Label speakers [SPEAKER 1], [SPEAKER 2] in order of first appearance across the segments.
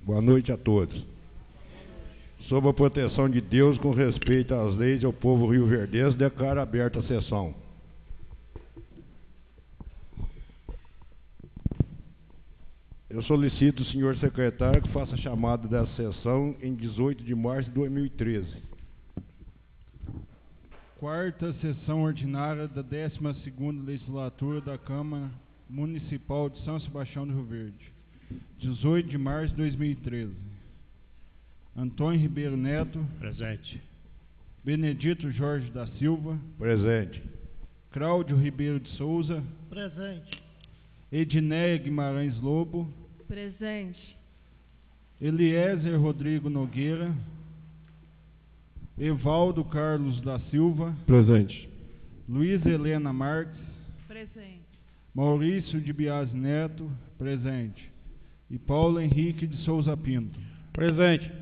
[SPEAKER 1] Boa noite a todos. Sob a proteção de Deus, com respeito às leis e ao povo rioverdense, declaro aberta a sessão. Eu solicito o senhor secretário que faça a chamada dessa sessão em 18 de março de 2013.
[SPEAKER 2] Quarta sessão ordinária da 12ª legislatura da Câmara Municipal de São Sebastião do Rio Verde. 18 de março de 2013. Antônio Ribeiro Neto.
[SPEAKER 3] Presente.
[SPEAKER 2] Benedito Jorge da Silva.
[SPEAKER 1] Presente.
[SPEAKER 2] Cláudio Ribeiro de Souza.
[SPEAKER 4] Presente.
[SPEAKER 2] Edinéia Guimarães Lobo.
[SPEAKER 5] Presente.
[SPEAKER 2] Eliezer Rodrigo Nogueira. Evaldo Carlos da Silva.
[SPEAKER 6] Presente.
[SPEAKER 2] Luiz Helena Marques.
[SPEAKER 5] Presente.
[SPEAKER 2] Maurício de Bias Neto. Presente. E Paulo Henrique de Souza Pinto.
[SPEAKER 6] Presente.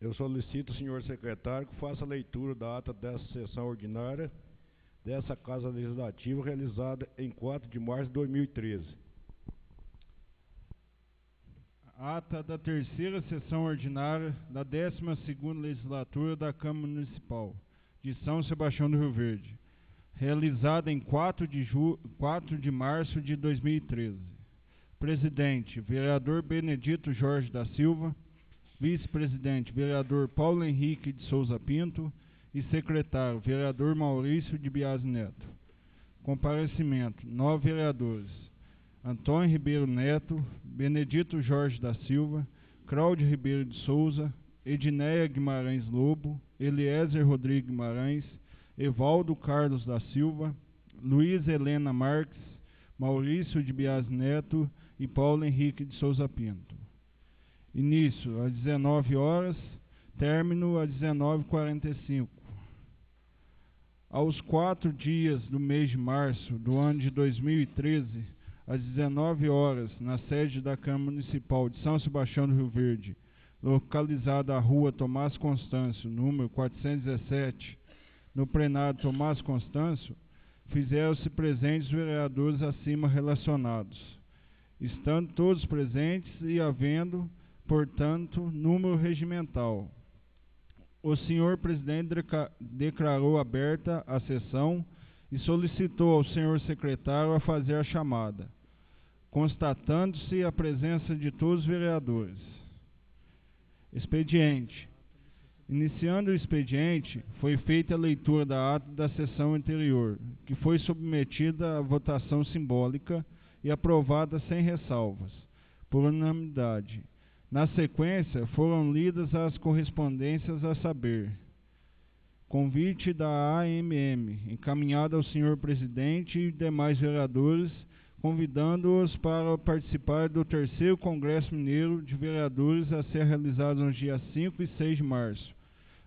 [SPEAKER 1] Eu solicito o senhor secretário que faça a leitura da ata dessa sessão ordinária dessa Casa Legislativa realizada em 4 de março de 2013.
[SPEAKER 2] Ata da terceira sessão ordinária da 12ª legislatura da Câmara Municipal de São Sebastião do Rio Verde, realizada em 4 de março de 2013. Presidente, vereador Benedito Jorge da Silva. Vice-presidente, vereador Paulo Henrique de Souza Pinto. E secretário, vereador Maurício de Bias Neto. Comparecimento, 9 vereadores: Antônio Ribeiro Neto, Benedito Jorge da Silva, Cláudio Ribeiro de Souza, Edinéia Guimarães Lobo, Eliezer Rodrigo Guimarães, Evaldo Carlos da Silva, Luiz Helena Marques, Maurício de Bias Neto e Paulo Henrique de Souza Pinto. Início às 19 horas, término às 19h45. Aos 4 dias do mês de março do ano de 2013, às 19 horas, na sede da Câmara Municipal de São Sebastião do Rio Verde, localizada à rua Tomás Constâncio, número 417, no plenário Tomás Constâncio, fizeram-se presentes os vereadores acima relacionados, estando todos presentes e havendo, portanto, número regimental. O senhor presidente declarou aberta a sessão e solicitou ao senhor secretário a fazer a chamada, constatando-se a presença de todos os vereadores. Expediente. Iniciando o expediente, foi feita a leitura da ata da sessão anterior, que foi submetida à votação simbólica e aprovada sem ressalvas, por unanimidade. Na sequência, foram lidas as correspondências a saber: convite da AMM, encaminhado ao senhor presidente e demais vereadores, convidando-os para participar do 3º Congresso Mineiro de Vereadores a ser realizado nos dias 5 e 6 de março,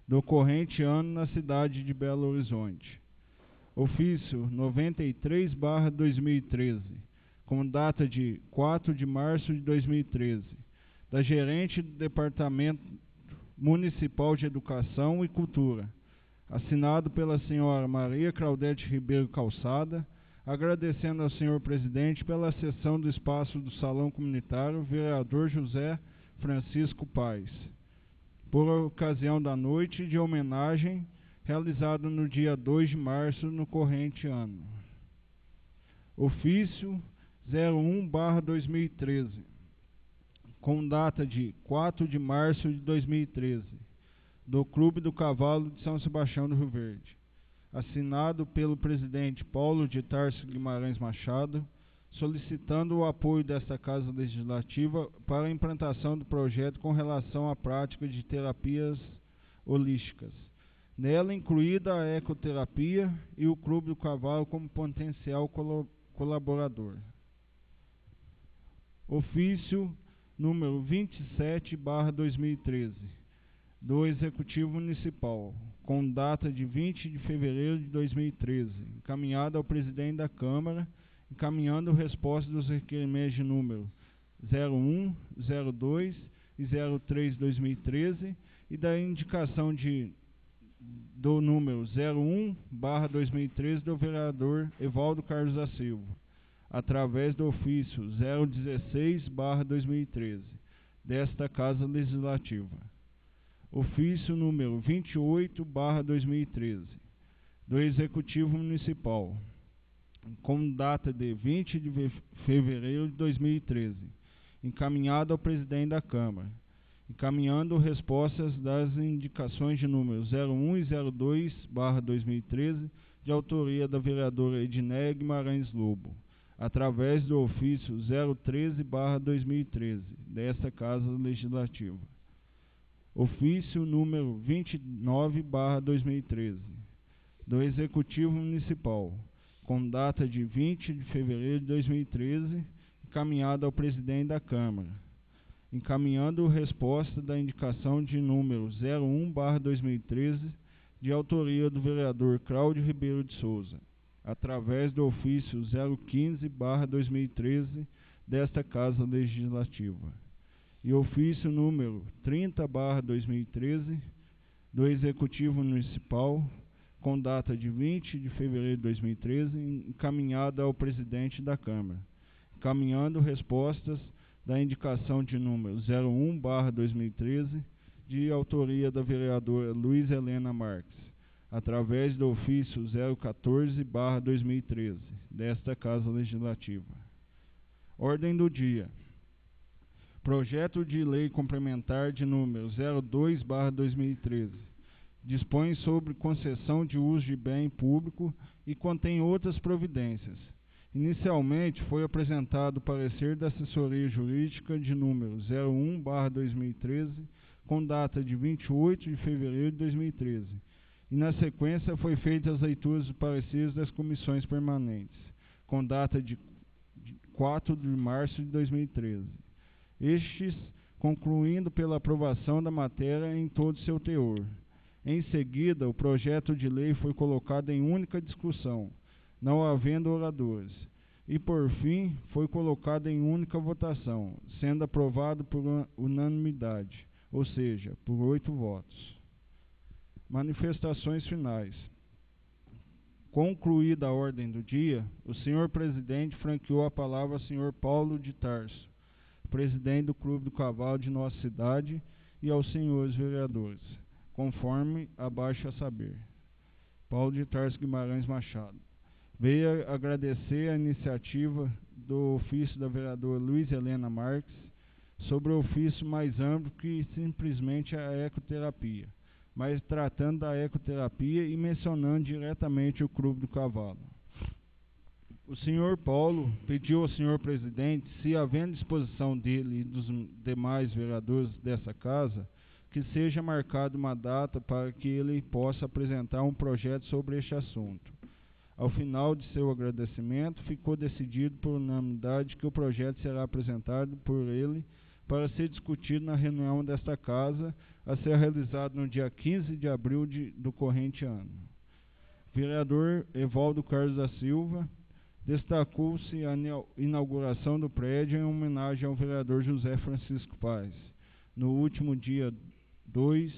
[SPEAKER 2] do corrente ano na cidade de Belo Horizonte. Ofício 93/2013, com data de 4 de março de 2013, da gerente do Departamento Municipal de Educação e Cultura, assinado pela senhora Maria Claudete Ribeiro Calçada, agradecendo ao senhor presidente pela cessão do espaço do Salão Comunitário, vereador José Francisco Paes, por ocasião da noite de homenagem realizada no dia 2 de março no corrente ano. Ofício 01/2013, com data de 4 de março de 2013, do Clube do Cavalo de São Sebastião do Rio Verde, assinado pelo presidente Paulo de Tarso Guimarães Machado, solicitando o apoio desta Casa Legislativa para a implantação do projeto com relação à prática de terapias holísticas, nela incluída a ecoterapia, e o Clube do Cavalo como potencial colaborador. Ofício número 27/2013, do Executivo Municipal, com data de 20 de fevereiro de 2013, encaminhado ao presidente da Câmara, encaminhando resposta dos requerimentos de número 01, 02 e 03/2013 e da indicação do número 01/2013 do vereador Evaldo Carlos da Silva, através do ofício 016/2013 desta Casa Legislativa. Ofício número 28/2013 do Executivo Municipal, com data de 20 de fevereiro de 2013, encaminhado ao presidente da Câmara, encaminhando respostas das indicações de número 01 e 02/2013, de autoria da vereadora Edneia Guimarães Lobo, através do ofício 013/2013 desta Casa Legislativa. Ofício número 29/2013 do Executivo Municipal, com data de 20 de fevereiro de 2013, encaminhado ao presidente da Câmara, encaminhando resposta da indicação de número 01/2013, de autoria do vereador Cláudio Ribeiro de Souza, através do ofício 015/2013 desta Casa Legislativa. E ofício número 30/2013 do Executivo Municipal, com data de 20 de fevereiro de 2013, encaminhada ao presidente da Câmara, encaminhando respostas da indicação de número 01/2013, de autoria da vereadora Luiz Helena Marques, através do ofício 014/2013 desta Casa Legislativa. Ordem do dia. Projeto de Lei Complementar de número 02/2013. Dispõe sobre concessão de uso de bem público e contém outras providências. Inicialmente foi apresentado o parecer da assessoria jurídica de número 01/2013, com data de 28 de fevereiro de 2013. E na sequência foi feita as leituras dos pareceres das comissões permanentes, com data de 4 de março de 2013. Estes concluindo pela aprovação da matéria em todo seu teor. Em seguida, o projeto de lei foi colocado em única discussão, não havendo oradores, e por fim foi colocado em única votação, sendo aprovado por unanimidade, ou seja, por 8 votos. Manifestações finais. Concluída a ordem do dia, o senhor presidente franqueou a palavra ao senhor Paulo de Tarso, presidente do Clube do Cavalo de nossa cidade, e aos senhores vereadores, conforme abaixo a saber. Paulo de Tarso Guimarães Machado. Veio agradecer a iniciativa do ofício da vereadora Luiz Helena Marques sobre o ofício mais amplo que simplesmente a ecoterapia, mas tratando da ecoterapia e mencionando diretamente o Clube do Cavalo. O senhor Paulo pediu ao senhor presidente, se havendo disposição dele e dos demais vereadores dessa casa, que seja marcada uma data para que ele possa apresentar um projeto sobre este assunto. Ao final de seu agradecimento, ficou decidido por unanimidade que o projeto será apresentado por ele para ser discutido na reunião desta casa, a ser realizado no dia 15 de abril do corrente ano. Vereador Evaldo Carlos da Silva destacou-se a inauguração do prédio em homenagem ao vereador José Francisco Paz, no último dia 2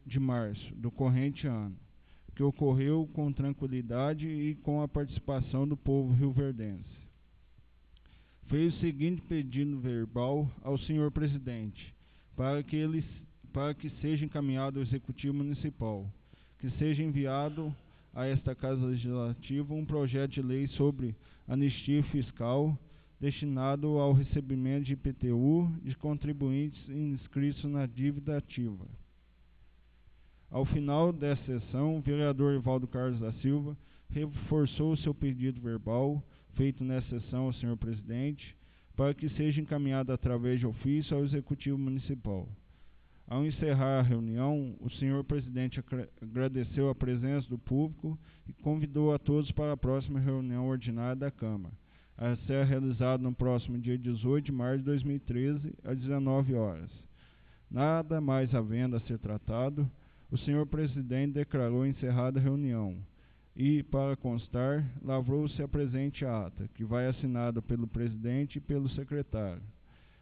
[SPEAKER 2] de março do corrente ano, que ocorreu com tranquilidade e com a participação do povo rioverdense. Fez o seguinte pedido verbal ao senhor presidente, para que seja encaminhado ao Executivo Municipal, que seja enviado a esta Casa Legislativa um projeto de lei sobre anistia fiscal destinado ao recebimento de IPTU de contribuintes inscritos na dívida ativa. Ao final dessa sessão, o vereador Evaldo Carlos da Silva reforçou o seu pedido verbal, feito nessa sessão ao senhor presidente, para que seja encaminhado através de ofício ao Executivo Municipal. Ao encerrar a reunião, o senhor presidente agradeceu a presença do público e convidou a todos para a próxima reunião ordinária da Câmara, a ser realizada no próximo dia 18 de março de 2013, às 19 horas. Nada mais havendo a ser tratado, o senhor presidente declarou encerrada a reunião e, para constar, lavrou-se a presente ata, que vai assinada pelo presidente e pelo secretário,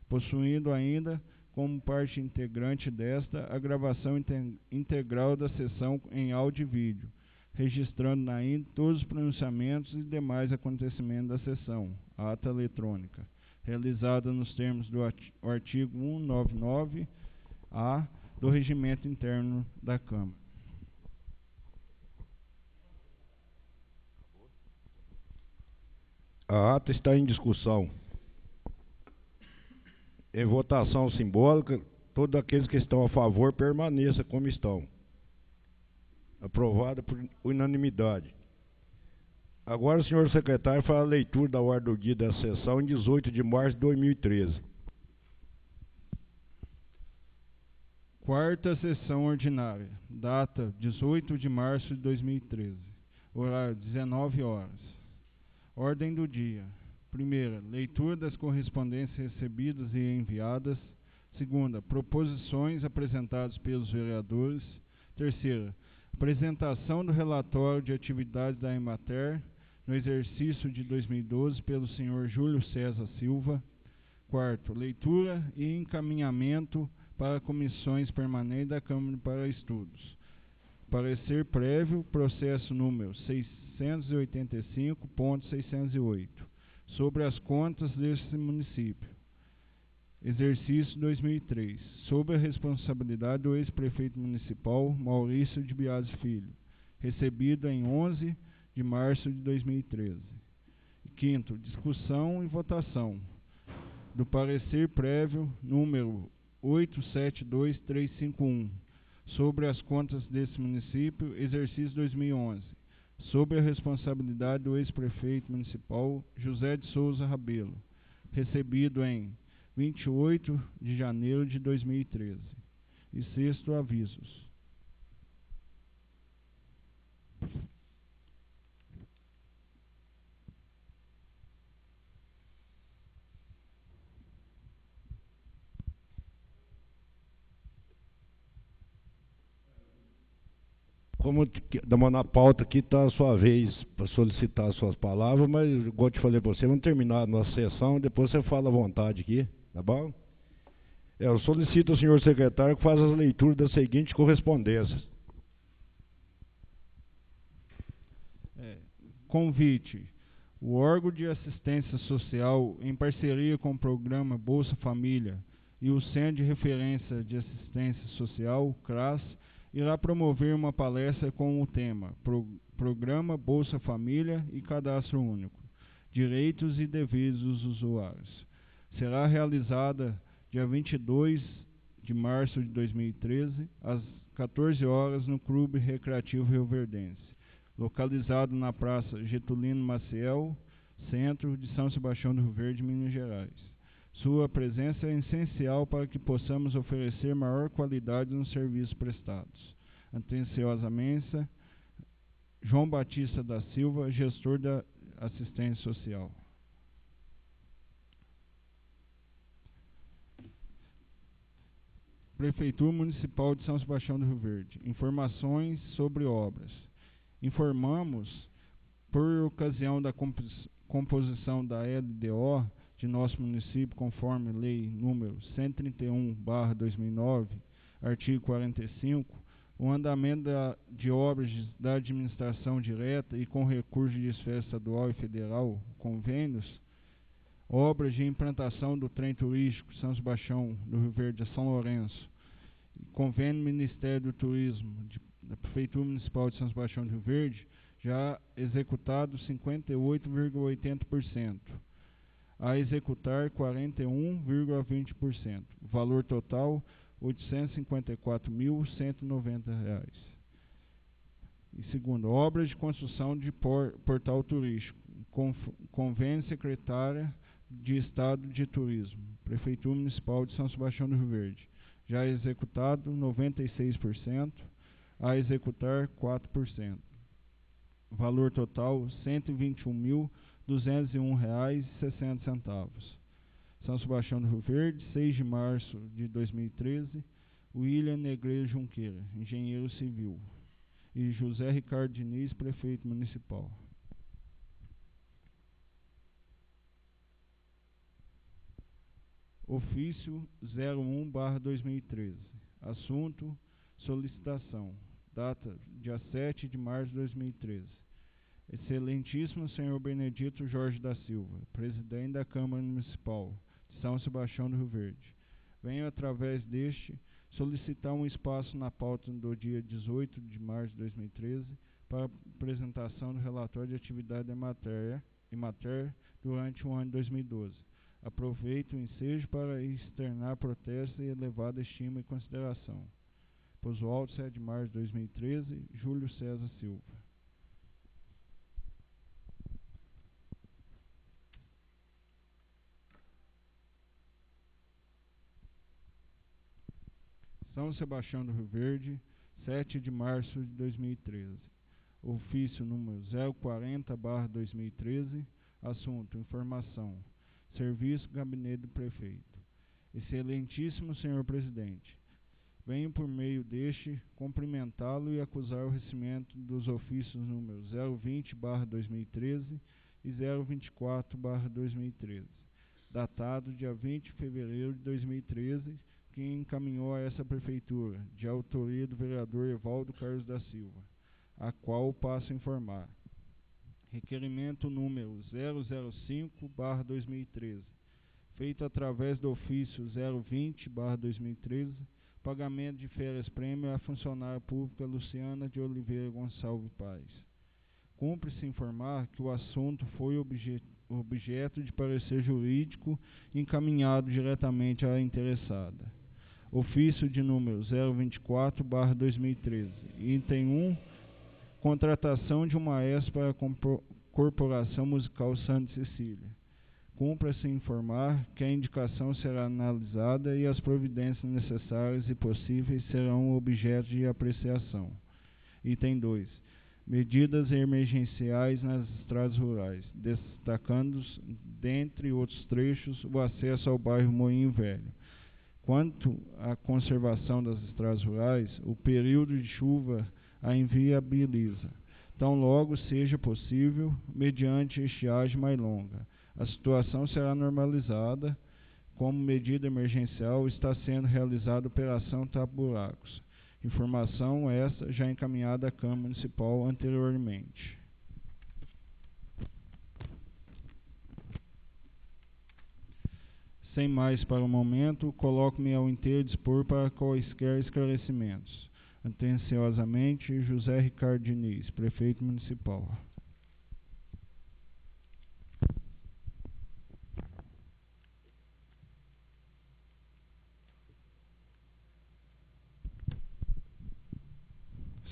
[SPEAKER 2] possuindo ainda como parte integrante desta a gravação integral da sessão em áudio e vídeo, registrando ainda todos os pronunciamentos e demais acontecimentos da sessão, a ata eletrônica, realizada nos termos do artigo 199-A do Regimento Interno da Câmara.
[SPEAKER 1] A ata está em discussão. Em votação simbólica, todos aqueles que estão a favor permaneçam como estão. Aprovada por unanimidade. Agora o senhor secretário fará a leitura da ordem do dia da sessão em 18 de março de 2013.
[SPEAKER 2] Quarta sessão ordinária, data 18 de março de 2013, horário 19 horas. Ordem do dia. Primeira, leitura das correspondências recebidas e enviadas. Segunda, proposições apresentadas pelos vereadores. Terceira, apresentação do relatório de atividades da Emater no exercício de 2012 pelo senhor Júlio César Silva. Quarto, leitura e encaminhamento para comissões permanentes da Câmara para estudos. Parecer prévio, processo número 685.608, sobre as contas deste município. Exercício 2003, sob a responsabilidade do ex-prefeito municipal Maurício de Biase Filho, recebido em 11 de março de 2013. Quinto, discussão e votação do parecer prévio número 872351, sobre as contas desse município, exercício 2011, sob a responsabilidade do ex-prefeito municipal José de Souza Rabelo, recebido em 28 de janeiro de 2013. E sexto, avisos.
[SPEAKER 1] Como na pauta aqui está a sua vez para solicitar as suas palavras, mas igual eu te falei para você, vamos terminar a nossa sessão, depois você fala à vontade aqui, tá bom? Eu solicito ao senhor secretário que faça as leituras das seguintes correspondências.
[SPEAKER 2] Convite. O órgão de assistência social, em parceria com o programa Bolsa Família e o Centro de Referência de Assistência Social, CRAS, irá promover uma palestra com o tema Programa Bolsa Família e Cadastro Único, Direitos e Deveres dos Usuários. Será realizada dia 22 de março de 2013, às 14 horas, no Clube Recreativo Rioverdense, localizado na Praça Getulino Maciel, centro de São Sebastião do Rio Verde, Minas Gerais. Sua presença é essencial para que possamos oferecer maior qualidade nos serviços prestados. Atenciosamente, João Batista da Silva, gestor da Assistência Social. Prefeitura Municipal de São Sebastião do Rio Verde. Informações sobre obras. Informamos, por ocasião da composição da LDO de nosso município, conforme lei número 131/2009, artigo 45, o andamento de obras da administração direta e com recursos de esfera estadual e federal, convênios, obras de implantação do trem turístico São Sebastião do Rio Verde a São Lourenço, convênio Ministério do Turismo da Prefeitura Municipal de São Sebastião do Rio Verde, já executado 58,80%, a executar 41,20%, valor total R$ 854.190. E segundo, obras de construção de portal turístico, convênio secretária de Estado de Turismo, Prefeitura Municipal de São Sebastião do Rio Verde, já executado 96%, a executar 4%. Valor total R$ 121.201,60. São Sebastião do Rio Verde, 6 de março de 2013, William Negreiro Junqueira, engenheiro civil, e José Ricardo Diniz, prefeito municipal. Ofício 01/2013. Assunto: solicitação. Data: dia 7 de março de 2013. Excelentíssimo senhor Benedito Jorge da Silva, presidente da Câmara Municipal de São Sebastião do Rio Verde. Venho, através deste, solicitar um espaço na pauta do dia 18 de março de 2013 para apresentação do relatório de atividade em matéria durante o ano de 2012. Aproveito o ensejo para externar protesto e elevada estima e consideração. Posualto, 7 de março de 2013, Júlio César Silva. São Sebastião do Rio Verde, 7 de março de 2013. Ofício número 040/2013. Assunto: informação. Serviço Gabinete do Prefeito. Excelentíssimo senhor presidente, venho por meio deste cumprimentá-lo e acusar o recebimento dos ofícios números 020/2013 e 024/2013, datado dia 20 de fevereiro de 2013, que encaminhou a essa prefeitura, de autoria do vereador Evaldo Carlos da Silva, a qual passo a informar. Requerimento número 005/2013, feito através do ofício 020/2013, pagamento de férias-prêmio à funcionária pública Luciana de Oliveira Gonçalves Paz. Cumpre-se informar que o assunto foi objeto de parecer jurídico encaminhado diretamente à interessada. Ofício de número 024/2013, item 1, contratação de um maestro para a Corporação Musical Santa Cecília. Cumpra-se informar que a indicação será analisada e as providências necessárias e possíveis serão objeto de apreciação. Item 2. Medidas emergenciais nas estradas rurais, destacando, dentre outros trechos, o acesso ao bairro Moinho Velho. Quanto à conservação das estradas rurais, o período de chuva a inviabiliza, tão logo seja possível, mediante estiagem mais longa. A situação será normalizada. Como medida emergencial, está sendo realizada a Operação Tapa-Buracos. Informação essa já encaminhada à Câmara Municipal anteriormente. Sem mais para o momento, coloco-me ao inteiro dispor para quaisquer esclarecimentos. Atenciosamente, José Ricardo Diniz, Prefeito Municipal.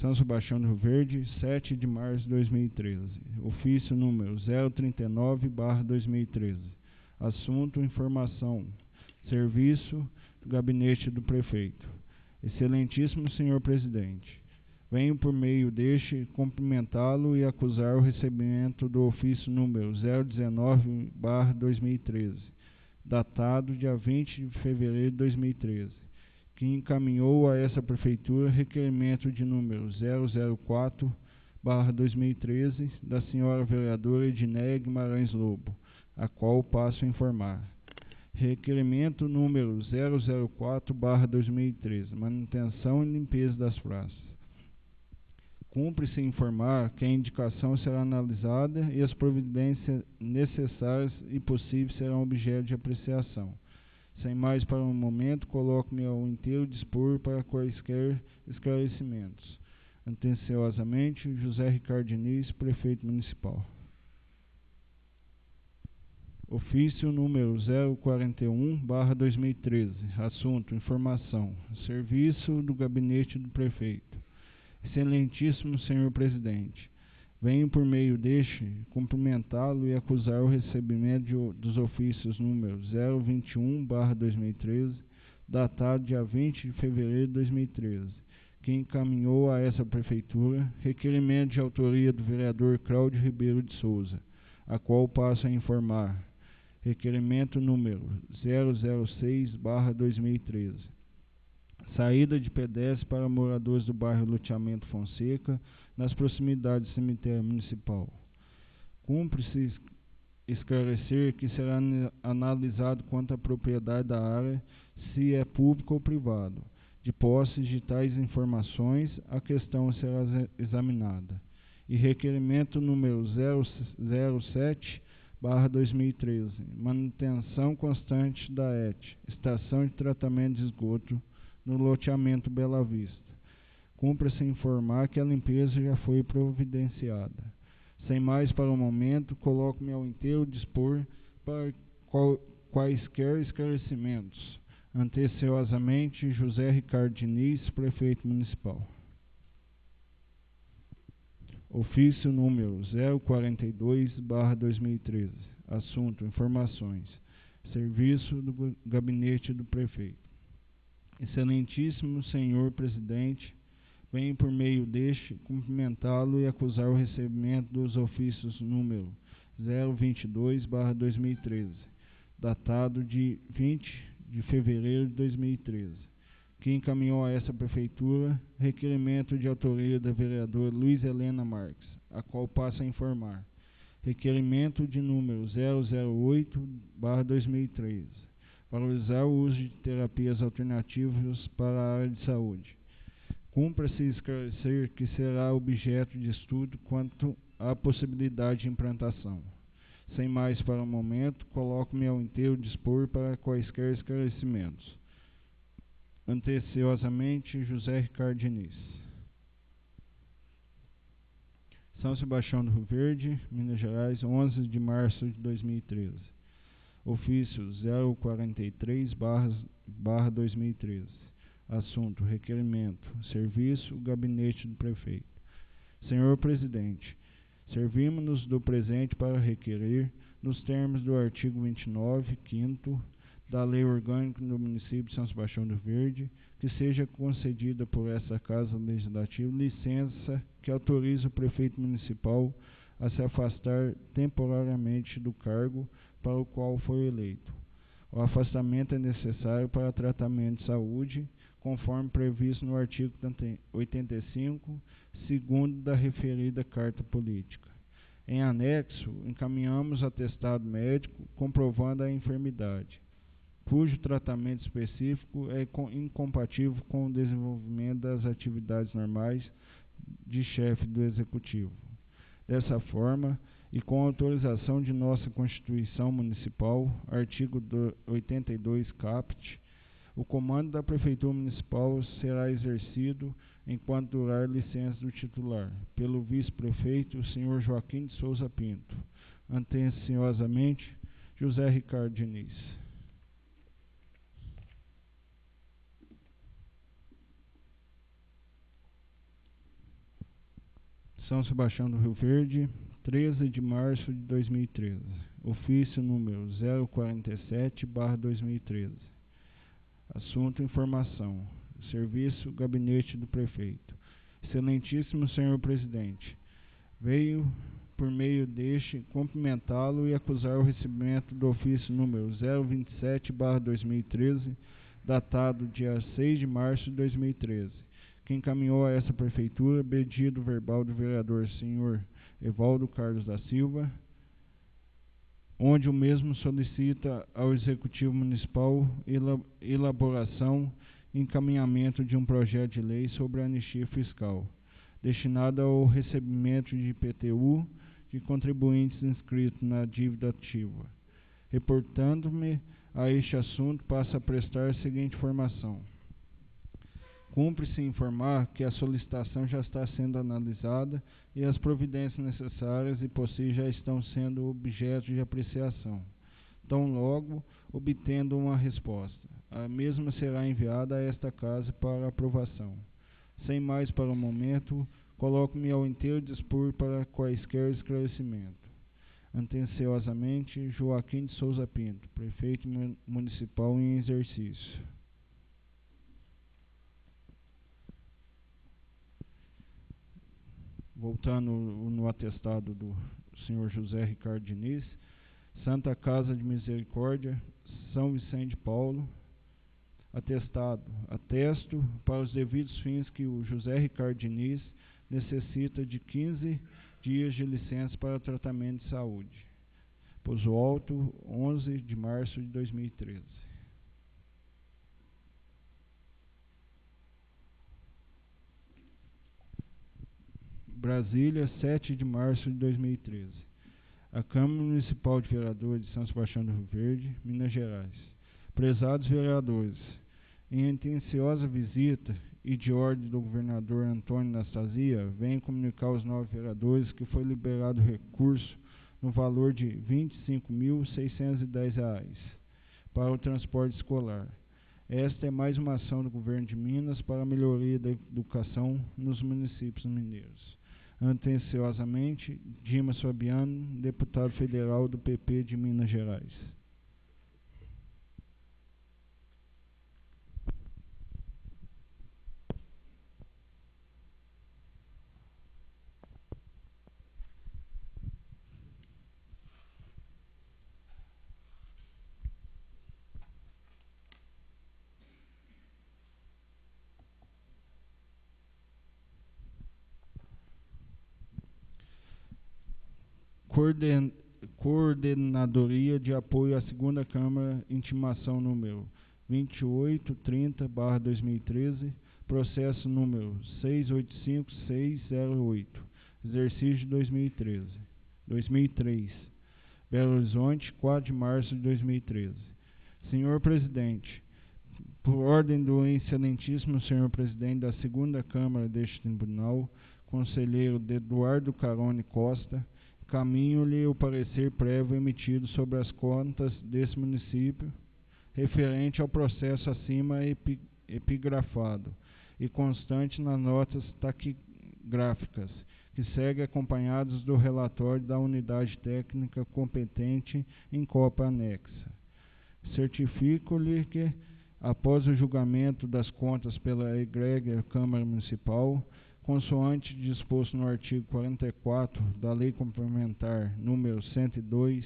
[SPEAKER 2] São Sebastião do Rio Verde, 7 de março de 2013. Ofício número 039/2013. Assunto: informação. Serviço do Gabinete do Prefeito. Excelentíssimo Senhor Presidente, venho por meio deste cumprimentá-lo e acusar o recebimento do ofício número 019/2013, datado dia 20 de fevereiro de 2013, que encaminhou a essa Prefeitura requerimento de número 004/2013 da senhora vereadora Edneia Guimarães Lobo, a qual passo a informar. Requerimento número 004/2013, manutenção e limpeza das praças. Cumpre-se informar que a indicação será analisada e as providências necessárias e possíveis serão objeto de apreciação. Sem mais para o momento, coloco-me ao inteiro dispor para quaisquer esclarecimentos. Atenciosamente, José Ricardo Diniz, Prefeito Municipal. Ofício número 041/2013. Assunto: informação. Serviço do Gabinete do Prefeito. Excelentíssimo Senhor Presidente, venho por meio deste cumprimentá-lo e acusar o recebimento dos ofícios número 021/2013, datado dia 20 de fevereiro de 2013, que encaminhou a essa Prefeitura requerimento de autoria do vereador Cláudio Ribeiro de Souza, a qual passo a informar. Requerimento número 006/2013. Saída de pedestre para moradores do bairro Loteamento Fonseca, nas proximidades do cemitério municipal. Cumpre-se esclarecer que será analisado quanto à propriedade da área, se é público ou privado. De posse de tais informações, a questão será examinada. E requerimento número 007/2013, manutenção constante da ET, Estação de Tratamento de Esgoto, no loteamento Bela Vista. Cumpre-se informar que a limpeza já foi providenciada. Sem mais para o momento, coloco-me ao inteiro dispor para quaisquer esclarecimentos. Atenciosamente, José Ricardo Diniz, Prefeito Municipal. Ofício número 042/2013. Assunto: informações. Serviço do Gabinete do Prefeito. Excelentíssimo Senhor Presidente, venho por meio deste cumprimentá-lo e acusar o recebimento dos ofícios número 022/2013, datado de 20 de fevereiro de 2013, que encaminhou a essa Prefeitura requerimento de autoria da vereadora Luiz Helena Marques, a qual passo a informar. Requerimento de número 008/2013, valorizar o uso de terapias alternativas para a área de saúde. Cumpra-se esclarecer que será objeto de estudo quanto à possibilidade de implantação. Sem mais para o momento, coloco-me ao inteiro dispor para quaisquer esclarecimentos. Atenciosamente, José Ricardo Diniz. São Sebastião do Rio Verde, Minas Gerais, 11 de março de 2013. Ofício 043/2013. Assunto: requerimento. Serviço, Gabinete do Prefeito. Senhor Presidente, servimos-nos do presente para requerer, nos termos do artigo 29, 5º, da Lei Orgânica do Município de São Sebastião do Verde, que seja concedida por essa Casa Legislativa licença que autorize o Prefeito Municipal a se afastar temporariamente do cargo para o qual foi eleito. O afastamento é necessário para tratamento de saúde, conforme previsto no artigo 85, segundo da referida Carta Política. Em anexo, encaminhamos atestado médico comprovando a enfermidade, cujo tratamento específico é incompatível com o desenvolvimento das atividades normais de chefe do Executivo. Dessa forma, e com autorização de nossa Constituição Municipal, artigo 82 caput, o comando da Prefeitura Municipal será exercido, enquanto durar licença do titular, pelo vice-prefeito, o senhor Joaquim de Souza Pinto. Atenciosamente, José Ricardo Diniz. São Sebastião do Rio Verde, 13 de março de 2013. Ofício número 047/2013. Assunto: informação. Serviço: Gabinete do Prefeito. Excelentíssimo senhor presidente, veio por meio deste cumprimentá-lo e acusar o recebimento do ofício número 027/2013, datado dia 6 de março de 2013, que encaminhou a essa prefeitura pedido verbal do vereador senhor Evaldo Carlos da Silva, onde o mesmo solicita ao Executivo Municipal elaboração e encaminhamento de um projeto de lei sobre a anistia fiscal, destinado ao recebimento de IPTU de contribuintes inscritos na dívida ativa. Reportando-me a este assunto, passo a prestar a seguinte informação. Cumpre-se informar que a solicitação já está sendo analisada e as providências necessárias e possíveis já estão sendo objeto de apreciação. Tão logo obtendo uma resposta, a mesma será enviada a esta casa para aprovação. Sem mais para o momento, coloco-me ao inteiro dispor para quaisquer esclarecimentos. Atenciosamente, Joaquim de Souza Pinto, Prefeito Municipal em exercício. Voltando no atestado do senhor José Ricardo Diniz, Santa Casa de Misericórdia, São Vicente de Paulo. Atestado: atesto para os devidos fins que o José Ricardo Diniz necessita de 15 dias de licença para tratamento de saúde. Pouso Alto, 11 de março de 2013. Brasília, 7 de março de 2013. A Câmara Municipal de Vereadores de São Sebastião do Rio Verde, Minas Gerais. Prezados vereadores, em atenciosa visita e de ordem do governador Antônio Anastasia, venho comunicar aos 9 vereadores que foi liberado recurso no valor de R$ 25.610 para o transporte escolar. Esta é mais uma ação do governo de Minas para a melhoria da educação nos municípios mineiros. Atenciosamente, Dimas Fabiano, deputado federal do PP de Minas Gerais. Coordenadoria de Apoio à Segunda Câmara, intimação número 2830/2013, processo número 685608, exercício de 2003. Belo Horizonte, 4 de março de 2013. Senhor Presidente, por ordem do excelentíssimo senhor Presidente da Segunda Câmara deste Tribunal, conselheiro Eduardo Carone Costa, caminho-lhe o parecer prévio emitido sobre as contas desse município, referente ao processo acima epigrafado e constante nas notas taquigráficas, que segue acompanhados do relatório da unidade técnica competente em cópia anexa. Certifico-lhe que, após o julgamento das contas pela egrégea Câmara Municipal, consoante disposto no artigo 44 da Lei Complementar número 102,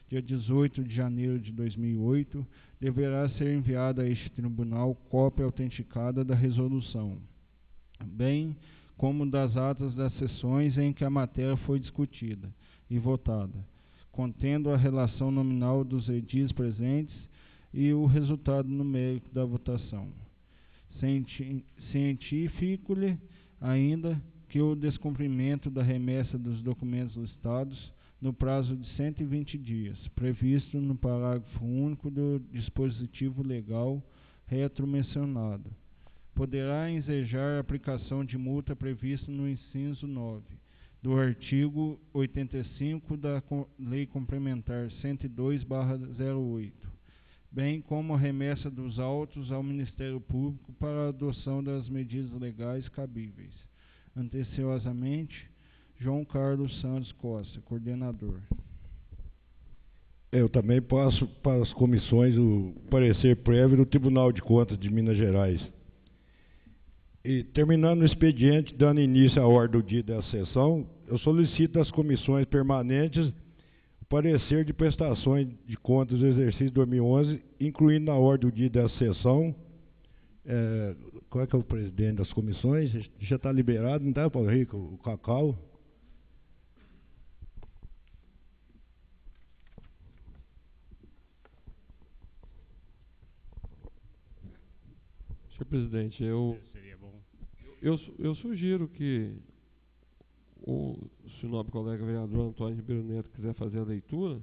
[SPEAKER 2] dia 18 de janeiro de 2008, deverá ser enviada a este tribunal cópia autenticada da resolução, bem como das atas das sessões em que a matéria foi discutida e votada, contendo a relação nominal dos edis presentes e o resultado numérico da votação. Cientifico-lhe ainda que o descumprimento da remessa dos documentos listados no prazo de 120 dias, previsto no parágrafo único do dispositivo legal retromencionado. Poderá ensejar a aplicação de multa prevista no inciso 9 do artigo 85 da Lei Complementar 102/08, bem como a remessa dos autos ao Ministério Público para a adoção das medidas legais cabíveis. Atenciosamente, João Carlos Santos Costa, coordenador.
[SPEAKER 1] Eu também passo para as comissões o parecer prévio do Tribunal de Contas de Minas Gerais. E, terminando o expediente, dando início à ordem do dia da sessão, eu solicito das comissões permanentes o parecer de prestações de contas do exercício 2011, incluindo na ordem do dia da sessão. Qual é que é o presidente das comissões? Já está liberado, não está, Paulo Henrique? O Cacau.
[SPEAKER 3] Senhor presidente, eu sugiro que se o nobre colega vereador Antônio Ribeiro Neto quiser fazer a leitura,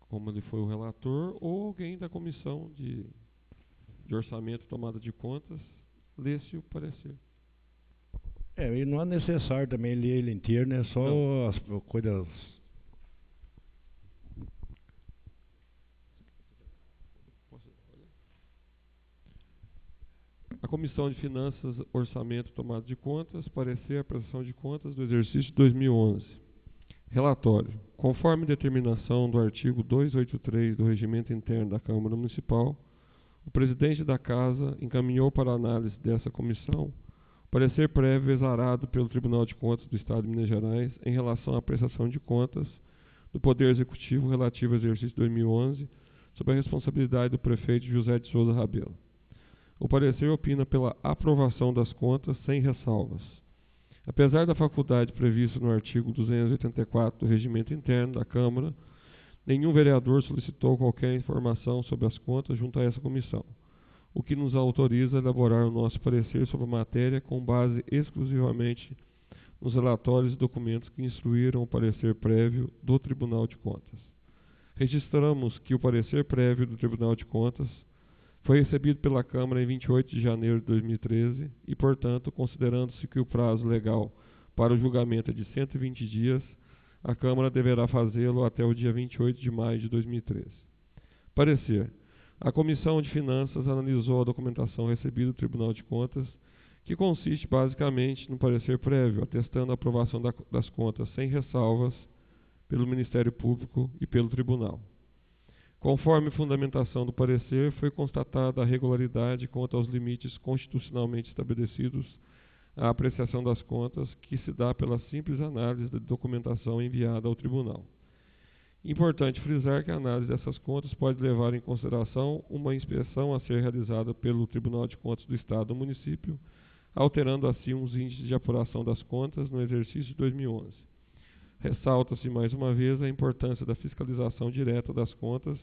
[SPEAKER 3] como ele foi o relator, ou alguém da comissão de orçamento e tomada de contas, lesse o parecer.
[SPEAKER 1] E não é necessário também ler ele inteiro, né? Só não. As coisas...
[SPEAKER 3] A Comissão de Finanças, Orçamento e Tomada de Contas, parecer a prestação de contas do exercício 2011. Relatório. Conforme determinação do artigo 283 do Regimento Interno da Câmara Municipal, o presidente da Casa encaminhou para análise dessa comissão o parecer prévio exarado pelo Tribunal de Contas do Estado de Minas Gerais em relação à prestação de contas do Poder Executivo relativo ao exercício 2011, sob a responsabilidade do prefeito José de Souza Rabelo. O parecer opina pela aprovação das contas sem ressalvas. Apesar da faculdade prevista no artigo 284 do Regimento Interno da Câmara, nenhum vereador solicitou qualquer informação sobre as contas junto a essa comissão, o que nos autoriza a elaborar o nosso parecer sobre a matéria com base exclusivamente nos relatórios e documentos que instruíram o parecer prévio do Tribunal de Contas. Registramos que o parecer prévio do Tribunal de Contas foi recebido pela Câmara em 28 de janeiro de 2013 e, portanto, considerando-se que o prazo legal para o julgamento é de 120 dias, a Câmara deverá fazê-lo até o dia 28 de maio de 2013. Parecer. A Comissão de Finanças analisou a documentação recebida do Tribunal de Contas, que consiste basicamente no parecer prévio, atestando a aprovação das contas sem ressalvas pelo Ministério Público e pelo Tribunal. Conforme fundamentação do parecer, foi constatada a regularidade quanto aos limites constitucionalmente estabelecidos à apreciação das contas, que se dá pela simples análise da documentação enviada ao Tribunal. Importante frisar que a análise dessas contas pode levar em consideração uma inspeção a ser realizada pelo Tribunal de Contas do Estado ou município, alterando assim os índices de apuração das contas no exercício de 2011. Ressalta-se mais uma vez a importância da fiscalização direta das contas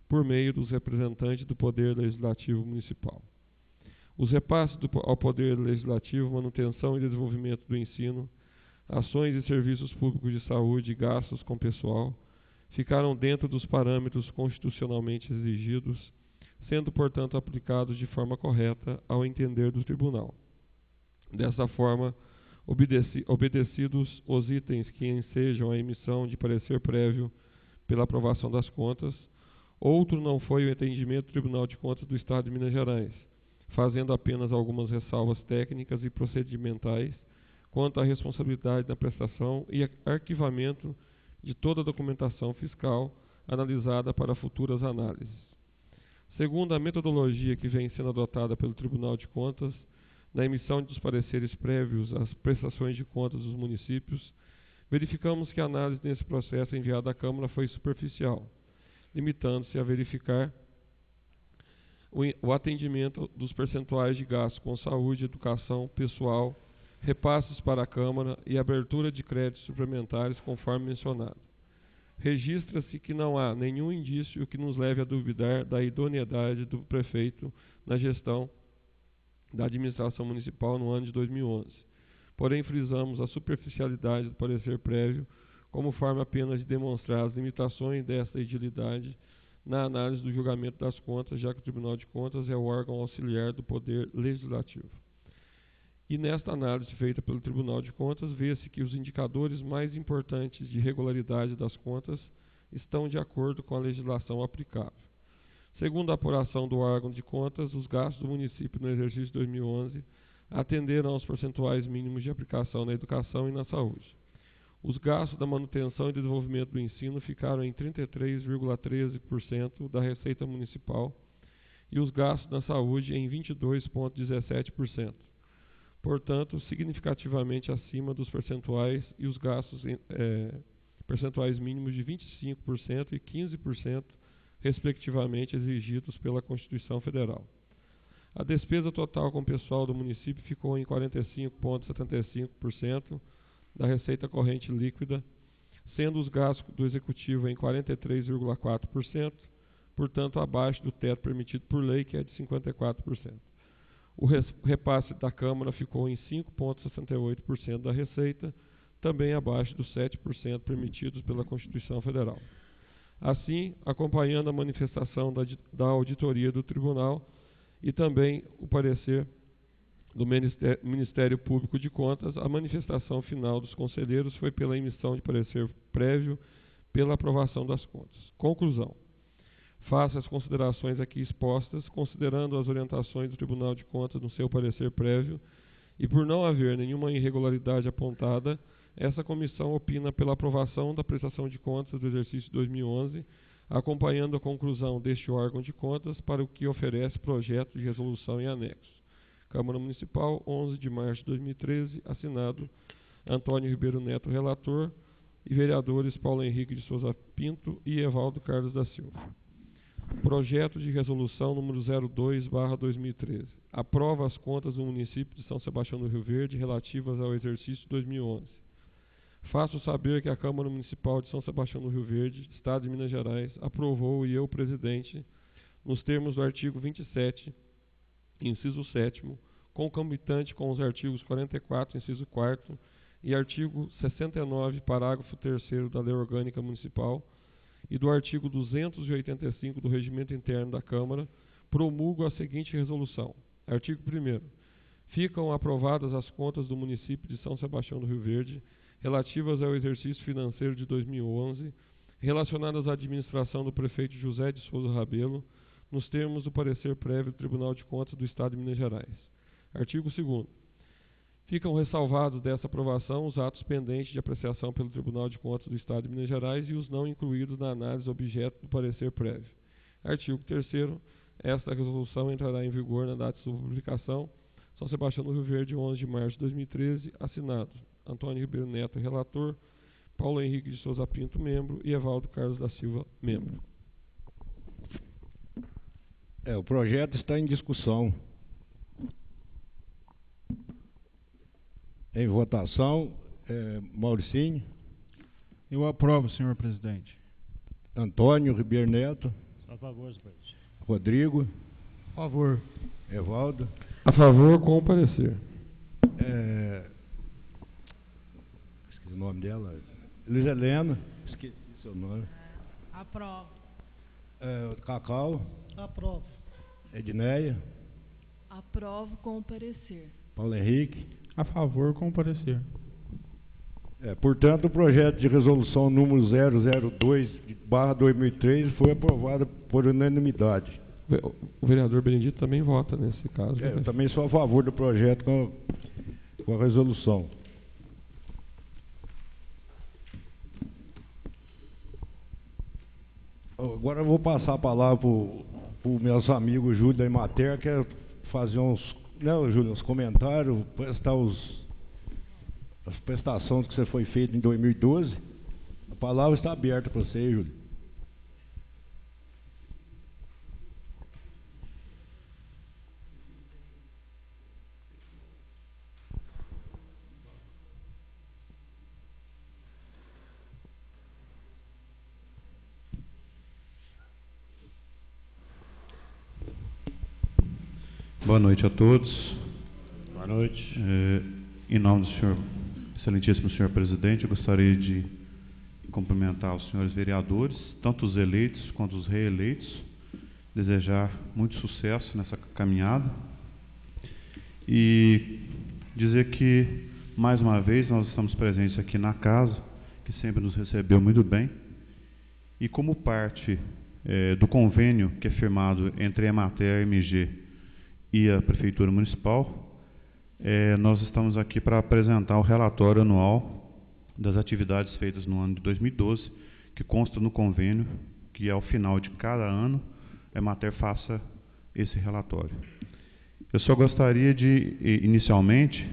[SPEAKER 3] por meio dos representantes do Poder Legislativo Municipal. Os repasses ao Poder Legislativo, manutenção e desenvolvimento do ensino, ações e serviços públicos de saúde e gastos com pessoal, ficaram dentro dos parâmetros constitucionalmente exigidos, sendo, portanto, aplicados de forma correta ao entender do Tribunal. Dessa forma, obedecidos os itens que ensejam a emissão de parecer prévio pela aprovação das contas, outro não foi o entendimento do Tribunal de Contas do Estado de Minas Gerais, fazendo apenas algumas ressalvas técnicas e procedimentais quanto à responsabilidade da prestação e arquivamento de toda a documentação fiscal analisada para futuras análises. Segundo a metodologia que vem sendo adotada pelo Tribunal de Contas, na emissão dos pareceres prévios às prestações de contas dos municípios, verificamos que a análise nesse processo enviado à Câmara foi superficial, limitando-se a verificar o atendimento dos percentuais de gasto com saúde, educação, pessoal, repasses para a Câmara e abertura de créditos suplementares conforme mencionado. Registra-se que não há nenhum indício que nos leve a duvidar da idoneidade do prefeito na gestão da administração municipal no ano de 2011, Porém, frisamos a superficialidade do parecer prévio como forma apenas de demonstrar as limitações desta agilidade na análise do julgamento das contas, já que o Tribunal de Contas é o órgão auxiliar do Poder Legislativo. E nesta análise feita pelo Tribunal de Contas, vê-se que os indicadores mais importantes de regularidade das contas estão de acordo com a legislação aplicável. Segundo a apuração do órgão de contas, os gastos do município no exercício 2011 atenderam aos percentuais mínimos de aplicação na educação e na saúde. Os gastos da manutenção e desenvolvimento do ensino ficaram em 33,13% da receita municipal e os gastos na saúde em 22,17%. Portanto, significativamente acima dos percentuais e os gastos percentuais mínimos de 25% e 15%, respectivamente, exigidos pela Constituição Federal. A despesa total com o pessoal do município ficou em 45,75% da receita corrente líquida, sendo os gastos do Executivo em 43,4%, portanto abaixo do teto permitido por lei, que é de 54%. O repasse da Câmara ficou em 5,68% da receita, também abaixo dos 7% permitidos pela Constituição Federal. Assim, acompanhando a manifestação da auditoria do Tribunal e também o parecer do Ministério Público de Contas, a manifestação final dos conselheiros foi pela emissão de parecer prévio pela aprovação das contas. Conclusão. Face às considerações aqui expostas, considerando as orientações do Tribunal de Contas no seu parecer prévio, e por não haver nenhuma irregularidade apontada, essa comissão opina pela aprovação da prestação de contas do exercício 2011, acompanhando a conclusão deste órgão de contas, para o que oferece projeto de resolução em anexo. Câmara Municipal, 11 de março de 2013, assinado Antônio Ribeiro Neto, relator, e vereadores Paulo Henrique de Souza Pinto e Evaldo Carlos da Silva. Projeto de resolução número 02/2013. Aprova as contas do município de São Sebastião do Rio Verde relativas ao exercício 2011. Faço saber que a Câmara Municipal de São Sebastião do Rio Verde, Estado de Minas Gerais, aprovou e eu, presidente, nos termos do artigo 27, inciso 7º, concomitante com os artigos 44, inciso 4º, e artigo 69, parágrafo 3º da Lei Orgânica Municipal, e do artigo 285 do Regimento Interno da Câmara, promulgo a seguinte resolução. Artigo 1º. Ficam aprovadas as contas do município de São Sebastião do Rio Verde, relativas ao exercício financeiro de 2011, relacionadas à administração do prefeito José de Souza Rabelo, nos termos do parecer prévio do Tribunal de Contas do Estado de Minas Gerais. Artigo 2º. Ficam ressalvados dessa aprovação os atos pendentes de apreciação pelo Tribunal de Contas do Estado de Minas Gerais e os não incluídos na análise objeto do parecer prévio. Artigo 3º. Esta resolução entrará em vigor na data de sua publicação. São Sebastião do Rio Verde, 11 de março de 2013, assinado Antônio Ribeiro Neto, relator, Paulo Henrique de Souza Pinto, membro, e Evaldo Carlos da Silva, membro.
[SPEAKER 1] O projeto está em discussão. Em votação, Mauricinho.
[SPEAKER 2] Eu aprovo, senhor presidente.
[SPEAKER 1] Antônio Ribeiro Neto.
[SPEAKER 4] A favor, senhor presidente.
[SPEAKER 1] Rodrigo.
[SPEAKER 2] A favor.
[SPEAKER 1] Evaldo.
[SPEAKER 3] A favor com o parecer.
[SPEAKER 1] Esqueci o nome dela. Luiz Helena. Esqueci seu nome.
[SPEAKER 5] Aprovo.
[SPEAKER 1] Cacau.
[SPEAKER 4] Aprovo.
[SPEAKER 1] Edneia.
[SPEAKER 5] Aprovo com o parecer.
[SPEAKER 1] Paulo Henrique.
[SPEAKER 2] A favor com o parecer.
[SPEAKER 1] Portanto, o projeto de resolução número 002/2003 foi aprovado por unanimidade.
[SPEAKER 3] O vereador Benedito também vota nesse caso.
[SPEAKER 1] Eu também sou a favor do projeto com a resolução. Agora eu vou passar a palavra para os meus amigos Júlio e Mater, que é fazer uns comentários, prestar as prestações que você foi feito em 2012. A palavra está aberta para você, Júlio.
[SPEAKER 6] Boa noite a todos.
[SPEAKER 4] Boa noite.
[SPEAKER 6] Em nome do senhor, excelentíssimo senhor presidente, eu gostaria de cumprimentar os senhores vereadores, tanto os eleitos quanto os reeleitos, desejar muito sucesso nessa caminhada e dizer que, mais uma vez, nós estamos presentes aqui na casa, que sempre nos recebeu muito bem, e como parte do convênio que é firmado entre a Emater, a MG e a Prefeitura Municipal, nós estamos aqui para apresentar o relatório anual das atividades feitas no ano de 2012, que consta no convênio, que ao final de cada ano a Emater faça esse relatório. Eu só gostaria de, inicialmente,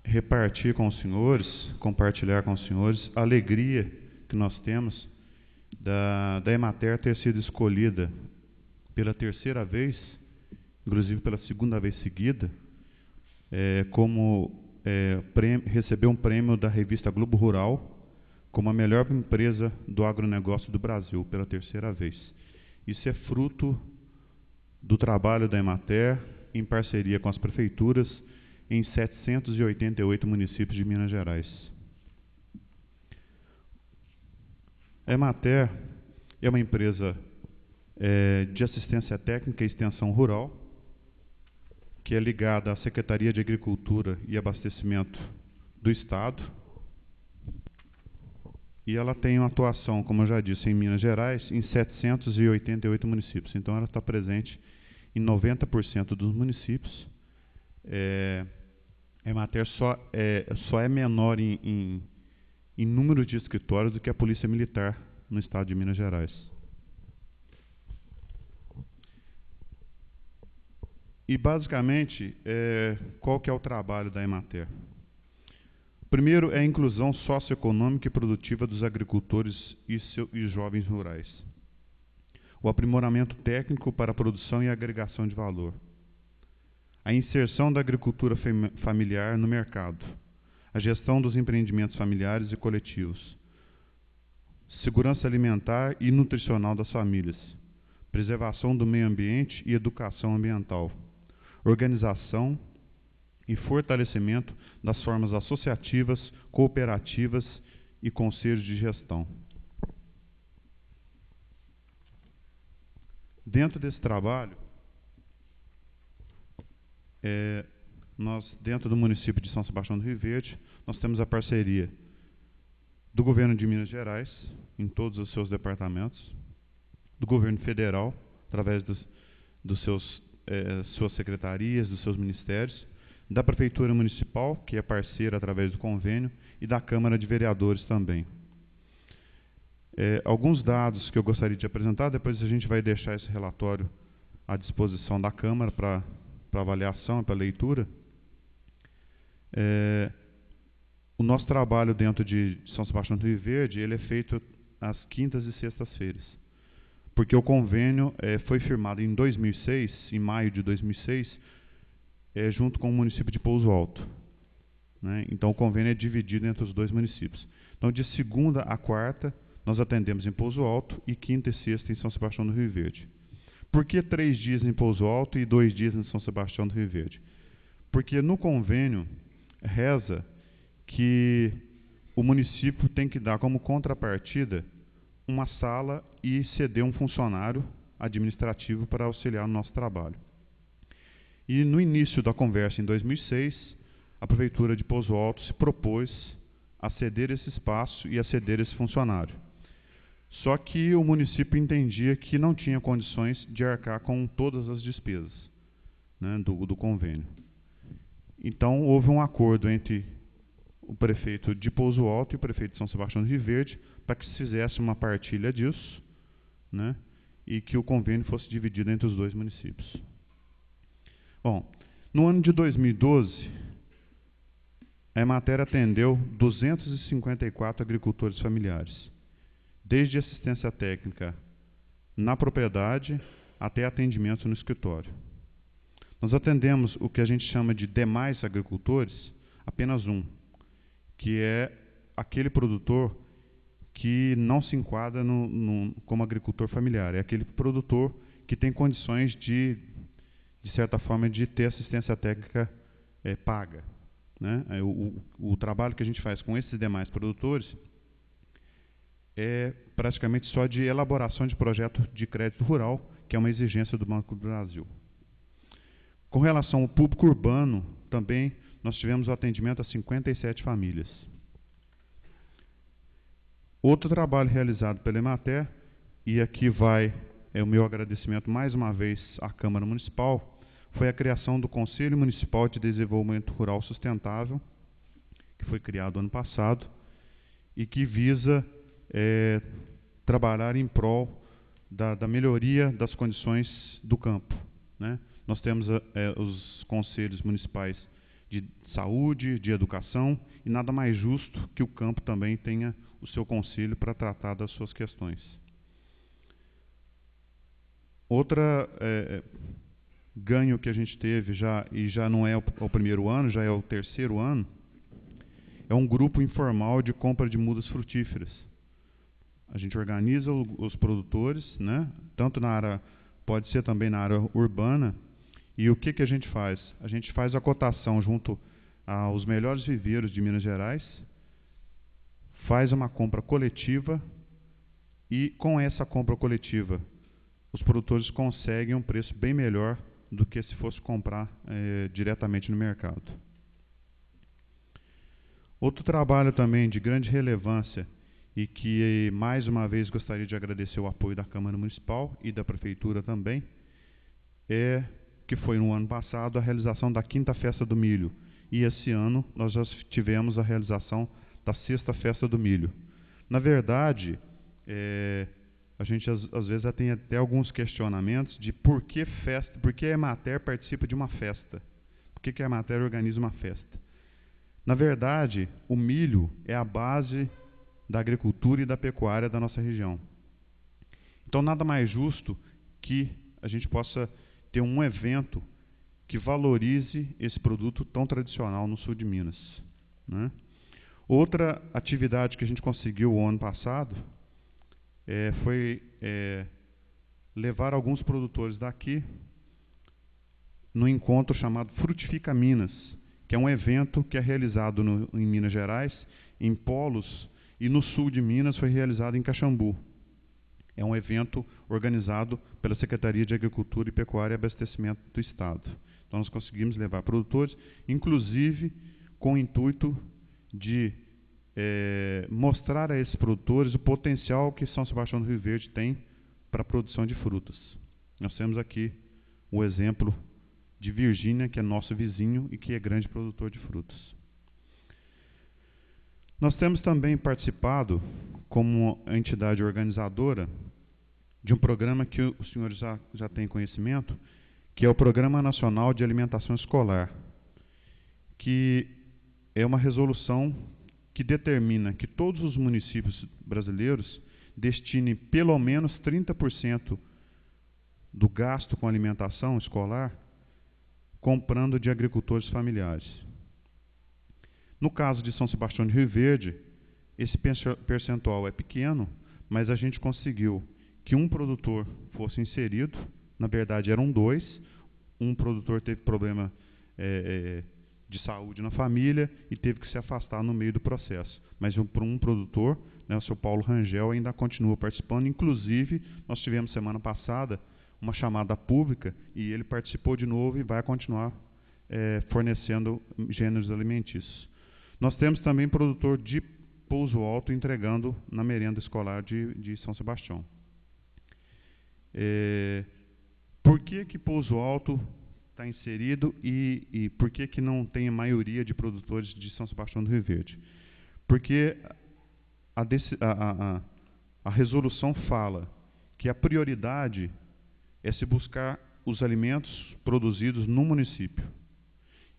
[SPEAKER 6] repartir com os senhores, compartilhar com os senhores a alegria que nós temos da Emater ter sido escolhida pela terceira vez, inclusive pela segunda vez seguida, recebeu um prêmio da revista Globo Rural como a melhor empresa do agronegócio do Brasil, pela terceira vez. Isso é fruto do trabalho da Emater em parceria com as prefeituras em 788 municípios de Minas Gerais. A Emater é uma empresa de assistência técnica e extensão rural, que é ligada à Secretaria de Agricultura e Abastecimento do Estado, e ela tem uma atuação, como eu já disse, em Minas Gerais, em 788 municípios. Então, ela está presente em 90% dos municípios. A Emater só é menor em número de escritórios do que a Polícia Militar no estado de Minas Gerais. E, basicamente, qual que é o trabalho da Emater? Primeiro, é a inclusão socioeconômica e produtiva dos agricultores e jovens rurais. O aprimoramento técnico para a produção e agregação de valor. A inserção da agricultura familiar no mercado. A gestão dos empreendimentos familiares e coletivos. Segurança alimentar e nutricional das famílias. Preservação do meio ambiente e educação ambiental. Organização e fortalecimento das formas associativas, cooperativas e conselhos de gestão. Dentro desse trabalho, nós, dentro do município de São Sebastião do Rio Verde, nós temos a parceria do governo de Minas Gerais, em todos os seus departamentos, do governo federal, através suas secretarias, dos seus ministérios, da Prefeitura Municipal, que é parceira através do convênio, e da Câmara de Vereadores também. Alguns dados que eu gostaria de apresentar, depois a gente vai deixar esse relatório à disposição da Câmara para avaliação e para leitura. O nosso trabalho dentro de São Sebastião do Rio Verde, ele é feito às quintas e sextas-feiras, porque o convênio foi firmado em 2006, em maio de 2006, junto com o município de Pouso Alto, né? Então o convênio é dividido entre os dois municípios. Então, de segunda a quarta, nós atendemos em Pouso Alto e quinta e sexta em São Sebastião do Rio Verde. Por que 3 dias em Pouso Alto e 2 dias em São Sebastião do Rio Verde? Porque no convênio reza que o município tem que dar como contrapartida uma sala e ceder um funcionário administrativo para auxiliar no nosso trabalho. E no início da conversa, em 2006, a Prefeitura de Pouso Alto se propôs a ceder esse espaço e a ceder esse funcionário. Só que o município entendia que não tinha condições de arcar com todas as despesas, né, do convênio. Então, houve um acordo entre o prefeito de Pouso Alto e o prefeito de São Sebastião do Rio Verde para que se fizesse uma partilha disso, né, e que o convênio fosse dividido entre os dois municípios. Bom, no ano de 2012, a Emater atendeu 254 agricultores familiares, desde assistência técnica na propriedade até atendimento no escritório. Nós atendemos o que a gente chama de demais agricultores, apenas um, que é aquele produtor que não se enquadra como agricultor familiar. É aquele produtor que tem condições de certa forma, de ter assistência técnica paga, né? O trabalho que a gente faz com esses demais produtores é praticamente só de elaboração de projeto de crédito rural, que é uma exigência do Banco do Brasil. Com relação ao público urbano, também nós tivemos o atendimento a 57 famílias. Outro trabalho realizado pela Emater, e aqui vai o meu agradecimento mais uma vez à Câmara Municipal, foi a criação do Conselho Municipal de Desenvolvimento Rural Sustentável, que foi criado ano passado, e que visa trabalhar em prol da melhoria das condições do campo, né? Nós temos os conselhos municipais de saúde, de educação, e nada mais justo que o campo também tenha o seu conselho para tratar das suas questões. Outra ganho que a gente teve e já não é o primeiro ano, já é o terceiro ano, é um grupo informal de compra de mudas frutíferas. A gente organiza os produtores, né, tanto na área, pode ser também na área urbana, e o que a gente faz? A gente faz a cotação junto aos melhores viveiros de Minas Gerais, faz uma compra coletiva, e com essa compra coletiva, os produtores conseguem um preço bem melhor do que se fosse comprar diretamente no mercado. Outro trabalho também de grande relevância e que mais uma vez gostaria de agradecer o apoio da Câmara Municipal e da Prefeitura também, que foi no ano passado a realização da 5ª Festa do Milho. E esse ano nós já tivemos a realização da 6ª Festa do Milho. Na verdade, a gente às vezes já tem até alguns questionamentos de por que a Emater participa de uma festa. Por que a Emater organiza uma festa? Na verdade, o milho é a base da agricultura e da pecuária da nossa região. Então, nada mais justo que a gente possa ter um evento que valorize esse produto tão tradicional no sul de Minas, né? Outra atividade que a gente conseguiu o ano passado foi levar alguns produtores daqui no encontro chamado Frutifica Minas, que é um evento que é realizado em Minas Gerais, em polos, e no sul de Minas foi realizado em Caxambu. É um evento organizado pela Secretaria de Agricultura e Pecuária e Abastecimento do Estado. Então nós conseguimos levar produtores, inclusive com o intuito de mostrar a esses produtores o potencial que São Sebastião do Rio Verde tem para a produção de frutas. Nós temos aqui o exemplo de Virgínia, que é nosso vizinho e que é grande produtor de frutas. Nós temos também participado, como entidade organizadora, de um programa que os senhores já têm conhecimento, que é o Programa Nacional de Alimentação Escolar, que é uma resolução que determina que todos os municípios brasileiros destinem pelo menos 30% do gasto com alimentação escolar comprando de agricultores familiares. No caso de São Sebastião do Rio Verde, esse percentual é pequeno, mas a gente conseguiu que um produtor fosse inserido, na verdade eram 2, um produtor teve problema de saúde na família e teve que se afastar no meio do processo. Mas por um produtor, né, o seu Paulo Rangel, ainda continua participando. Inclusive, nós tivemos semana passada uma chamada pública e ele participou de novo e vai continuar fornecendo gêneros alimentícios. Nós temos também produtor de Pouso Alto entregando na merenda escolar de São Sebastião. Por que Pouso Alto está inserido e por que não tem a maioria de produtores de São Sebastião do Rio Verde? Porque a resolução fala que a prioridade é se buscar os alimentos produzidos no município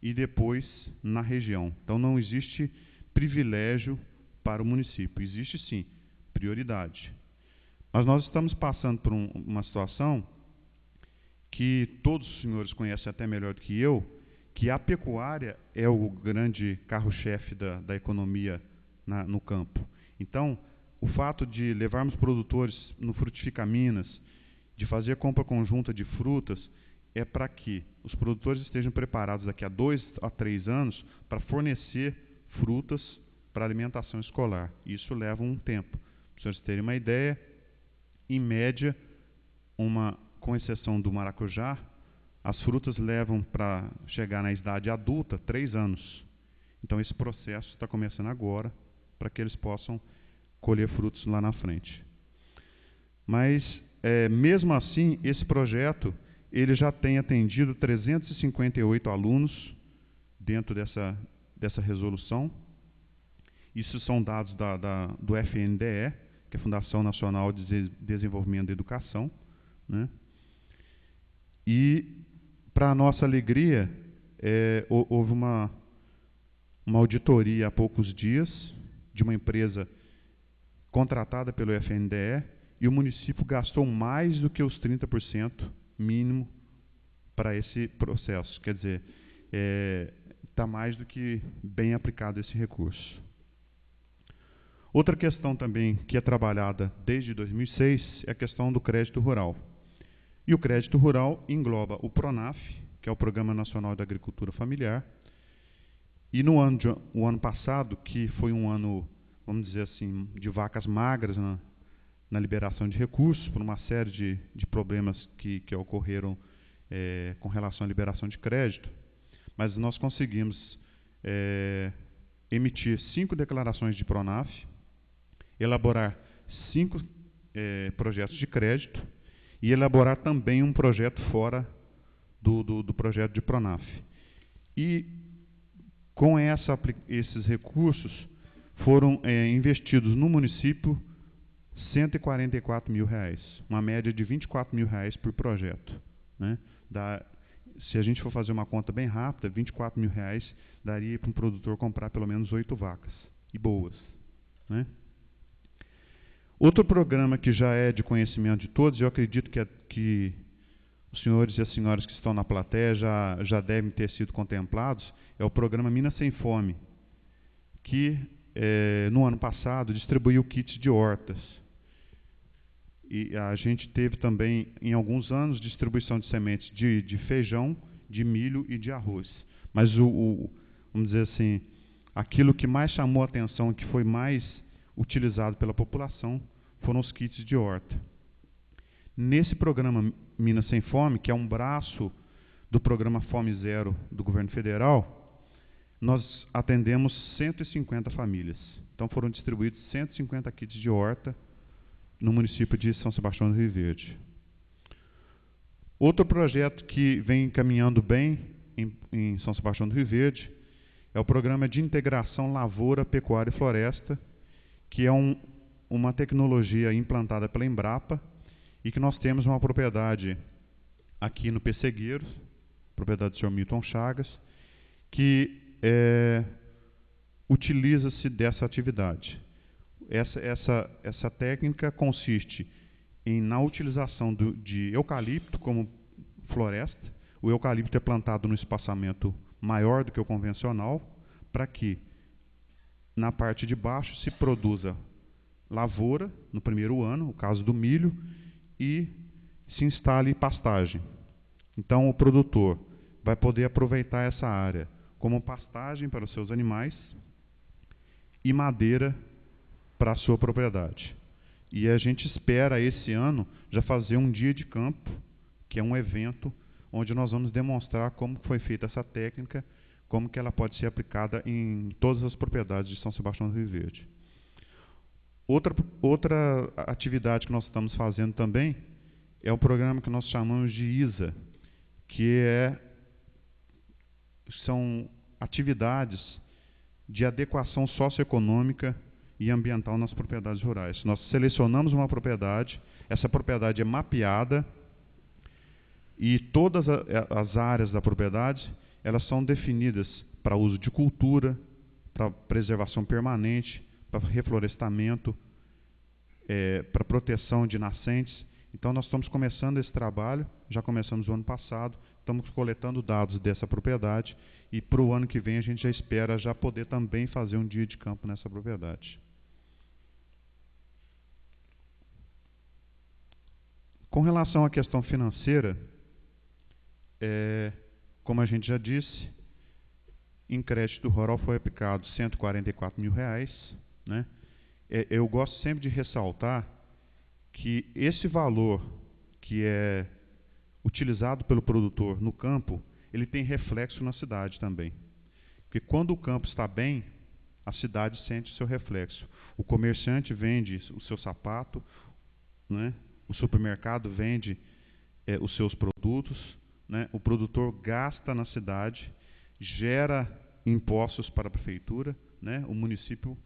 [SPEAKER 6] e depois na região. Então não existe privilégio para o município, existe sim prioridade. Mas nós estamos passando por uma situação que todos os senhores conhecem até melhor do que eu, que a pecuária é o grande carro-chefe da economia no campo. Então, o fato de levarmos produtores no Frutifica Minas, de fazer compra conjunta de frutas, é para que os produtores estejam preparados daqui a 2 a 3 anos para fornecer frutas para alimentação escolar. Isso leva um tempo. Para vocês terem uma ideia, em média, com exceção do maracujá, as frutas levam para chegar na idade adulta 3 anos. Então esse processo está começando agora para que eles possam colher frutos lá na frente. Mas, mesmo assim, esse projeto ele já tem atendido 358 alunos dentro dessa resolução. Isso são dados do FNDE, que é a Fundação Nacional de Desenvolvimento da Educação, né? E, para a nossa alegria, houve uma auditoria há poucos dias de uma empresa contratada pelo FNDE e o município gastou mais do que os 30% mínimo para esse processo. Quer dizer, está mais do que bem aplicado esse recurso. Outra questão também que é trabalhada desde 2006 é a questão do crédito rural. E o crédito rural engloba o PRONAF, que é o Programa Nacional de Agricultura Familiar, e no ano passado, que foi um ano, vamos dizer assim, de vacas magras na liberação de recursos, por uma série de problemas que ocorreram com relação à liberação de crédito, mas nós conseguimos emitir 5 declarações de PRONAF, elaborar 5 projetos de crédito e elaborar também um projeto fora do projeto de PRONAF. E com esses recursos foram investidos no município R$144 mil, uma média de R$24 mil por projeto, né? Se a gente for fazer uma conta bem rápida, R$24 mil daria para um produtor comprar pelo menos 8 vacas, e boas, né? Outro programa que já é de conhecimento de todos, eu acredito que os senhores e as senhoras que estão na plateia já devem ter sido contemplados, é o programa Minas Sem Fome, que no ano passado distribuiu kits de hortas. E a gente teve também, em alguns anos, distribuição de sementes de feijão, de milho e de arroz. Mas, vamos dizer assim, aquilo que mais chamou a atenção, que foi mais utilizado pela população, foram os kits de horta. Nesse programa Minas Sem Fome, que é um braço do programa Fome Zero do governo federal, nós atendemos 150 famílias. Então foram distribuídos 150 kits de horta no município de São Sebastião do Rio Verde. Outro projeto que vem caminhando bem em São Sebastião do Rio Verde é o programa de integração lavoura, pecuária e floresta, que é uma tecnologia implantada pela Embrapa e que nós temos uma propriedade aqui no Pessegueiros, propriedade do Sr. Milton Chagas, que utiliza-se dessa atividade. Essa técnica consiste na utilização de eucalipto como floresta. O eucalipto é plantado num espaçamento maior do que o convencional, para que na parte de baixo se produza lavoura no primeiro ano, o caso do milho, e se instale pastagem. Então o produtor vai poder aproveitar essa área como pastagem para os seus animais e madeira para a sua propriedade. E a gente espera esse ano já fazer um dia de campo, que é um evento onde nós vamos demonstrar como foi feita essa técnica, como que ela pode ser aplicada em todas as propriedades de São Sebastião do Rio Verde. Outra atividade que nós estamos fazendo também é um programa que nós chamamos de ISA, que são atividades de adequação socioeconômica e ambiental nas propriedades rurais. Nós selecionamos uma propriedade, essa propriedade é mapeada e todas as áreas da propriedade elas são definidas para uso de cultura, para preservação permanente, para reflorestamento, para proteção de nascentes. Então nós estamos começando esse trabalho, já começamos o ano passado, estamos coletando dados dessa propriedade e para o ano que vem a gente já espera já poder também fazer um dia de campo nessa propriedade. Com relação à questão financeira, como a gente já disse, em crédito rural foi aplicado R$ 144 mil, né? Eu gosto sempre de ressaltar que esse valor que é utilizado pelo produtor no campo, ele tem reflexo na cidade também. Porque quando o campo está bem, a cidade sente o seu reflexo. O comerciante vende o seu sapato, né? O supermercado vende os seus produtos, né? O produtor gasta na cidade, gera impostos para a prefeitura, né? O município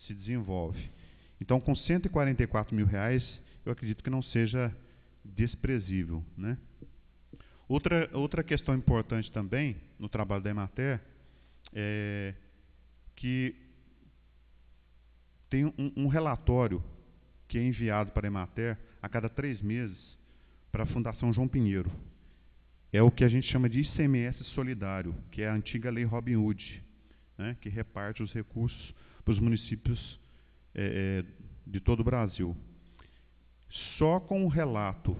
[SPEAKER 6] se desenvolve. Então, com R$ 144 mil, eu acredito que não seja desprezível, né? Outra questão importante também no trabalho da Emater é que tem um relatório que é enviado para a Emater a cada 3 meses para a Fundação João Pinheiro. É o que a gente chama de ICMS solidário, que é a antiga lei Robin Hood, né, que reparte os recursos para os municípios de todo o Brasil. Só com o relato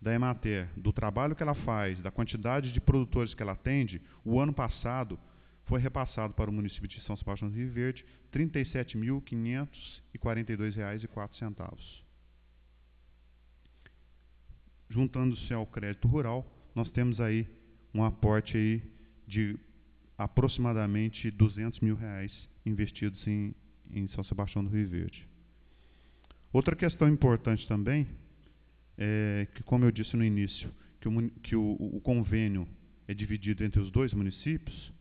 [SPEAKER 6] da Emater, do trabalho que ela faz, da quantidade de produtores que ela atende, o ano passado foi repassado para o município de São Sebastião do Rio Verde R$ 37.542,04. Juntando-se ao crédito rural, nós temos aí um aporte aí de aproximadamente R$ 200 mil investidos em São Sebastião do Rio Verde. Outra questão importante também é que, como eu disse no início, que o convênio é dividido entre os 2 municípios.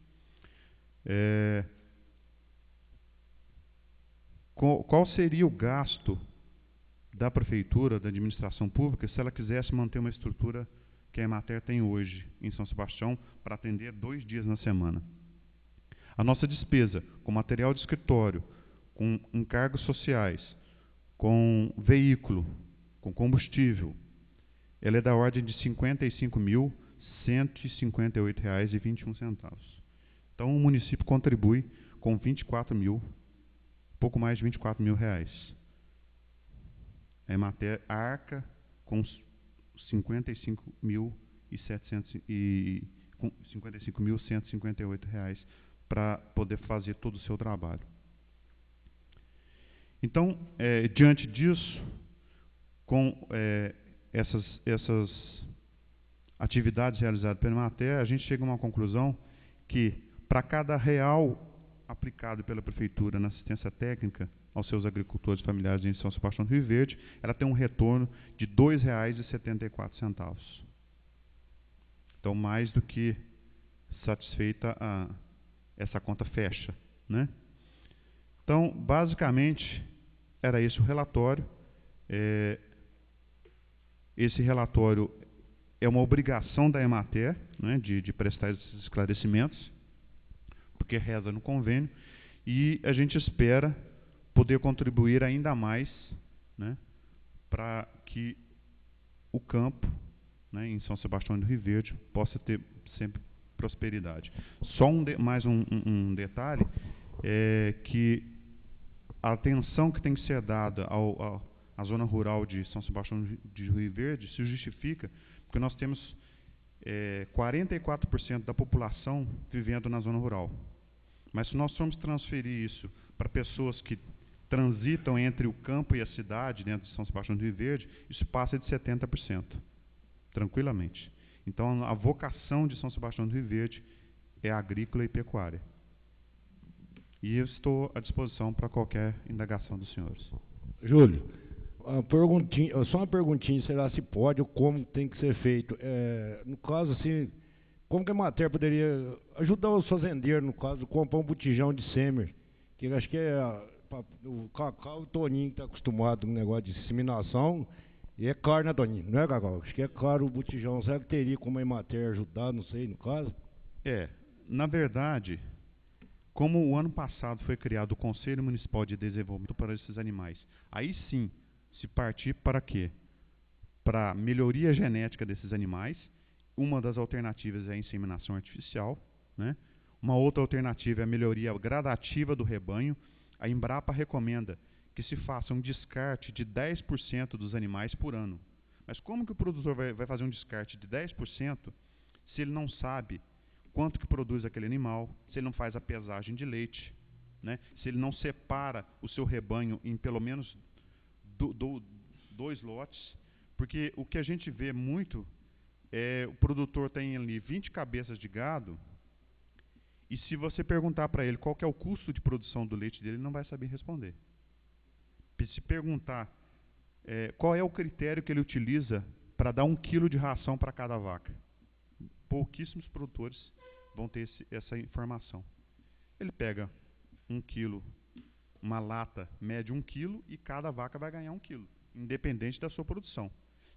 [SPEAKER 6] Qual seria o gasto da prefeitura, da administração pública, se ela quisesse manter uma estrutura que a Emater tem hoje em São Sebastião para atender 2 dias na semana? A nossa despesa com material de escritório, com encargos sociais, com veículo, com combustível, ela é da ordem de R$ 55.158,21. Então, o município contribui com pouco mais de R$ 24 mil. A Emater arca com R$ 55.158 para poder fazer todo o seu trabalho. Então, diante disso, com essas atividades realizadas pela Emater, a gente chega a uma conclusão que, para cada real aplicado pela prefeitura na assistência técnica aos seus agricultores familiares em São Sebastião do Rio Verde, ela tem um retorno de R$ 2,74. Então, mais do que satisfeita essa conta fecha, né? Então, basicamente, era esse o relatório. Esse relatório é uma obrigação da Emater, né, de prestar esses esclarecimentos, porque reza no convênio, e a gente espera poder contribuir ainda mais, né, para que o campo, né, em São Sebastião do Rio Verde possa ter sempre prosperidade. Só mais um detalhe, é que a atenção que tem que ser dada à zona rural de São Sebastião de Rio Verde se justifica porque nós temos 44% da população vivendo na zona rural. Mas se nós formos transferir isso para pessoas que transitam entre o campo e a cidade, dentro de São Sebastião do Rio Verde, isso passa de 70%, tranquilamente. Então, a vocação de São Sebastião do Rio Verde é agrícola e pecuária. E eu estou à disposição para qualquer indagação dos senhores.
[SPEAKER 1] Júlio, só uma perguntinha, será se pode ou como tem que ser feito? No caso, assim, como que a Emater poderia ajudar os fazendeiros, no caso, comprar um botijão de sêmen, que eu acho que o Cacau, o Toninho, que está acostumado com o negócio de disseminação, e é caro, né, Toninho? Não é, Cacau? Acho que é caro o botijão. Será que teria como a Emater ajudar, não sei, no caso?
[SPEAKER 6] Na verdade, como o ano passado foi criado o Conselho Municipal de Desenvolvimento para esses animais, aí sim, se partir para quê? Para melhoria genética desses animais. Uma das alternativas é a inseminação artificial, né? Uma outra alternativa é a melhoria gradativa do rebanho. A Embrapa recomenda que se faça um descarte de 10% dos animais por ano, Mas como que o produtor vai fazer um descarte de 10% se ele não sabe quanto que produz aquele animal, se ele não faz a pesagem de leite, né? Se ele não separa o seu rebanho em pelo menos 2 lotes? Porque o que a gente vê muito é o produtor tem ali 20 cabeças de gado, e se você perguntar para ele qual que é o custo de produção do leite dele, ele não vai saber responder. Se perguntar qual é o critério que ele utiliza para dar 1 quilo de ração para cada vaca, pouquíssimos produtores vão ter essa informação. Ele pega 1 quilo, uma lata mede 1 quilo, e cada vaca vai ganhar 1 quilo, independente da sua produção.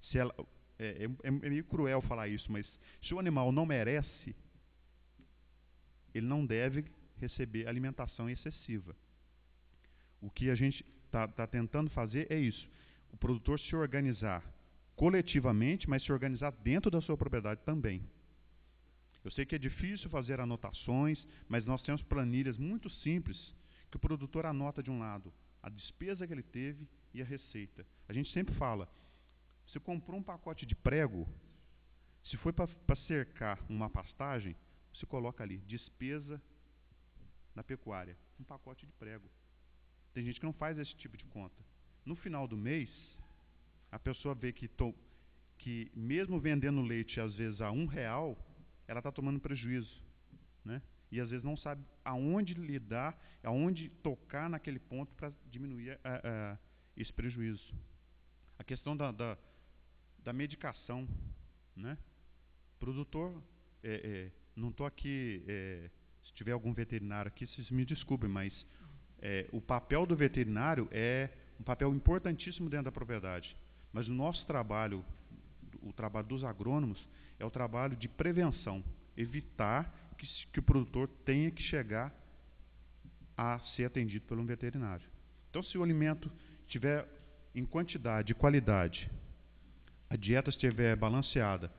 [SPEAKER 6] Se ela, é meio cruel falar isso, mas se o animal não merece, ele não deve receber alimentação excessiva. O que a gente está tentando fazer é isso: o produtor se organizar coletivamente, mas se organizar dentro da sua propriedade também. Eu sei que é difícil fazer anotações, mas nós temos planilhas muito simples que o produtor anota de um lado a despesa que ele teve e a receita. A gente sempre fala, você comprou um pacote de prego, se foi para cercar uma pastagem, você coloca ali, despesa na pecuária, um pacote de prego. Tem gente que não faz esse tipo de conta. No final do mês, a pessoa vê que mesmo vendendo leite, às vezes a R$1, ela está tomando prejuízo, né? E às vezes não sabe aonde lidar, aonde tocar naquele ponto para diminuir esse prejuízo. A questão da medicação, né? Produtor, não estou aqui, se tiver algum veterinário aqui, vocês me desculpem, mas o papel do veterinário é um papel importantíssimo dentro da propriedade. Mas o nosso trabalho, o trabalho dos agrônomos, é o trabalho de prevenção, evitar que o produtor tenha que chegar a ser atendido por um veterinário. Então, se o alimento estiver em quantidade e qualidade, a dieta estiver balanceada,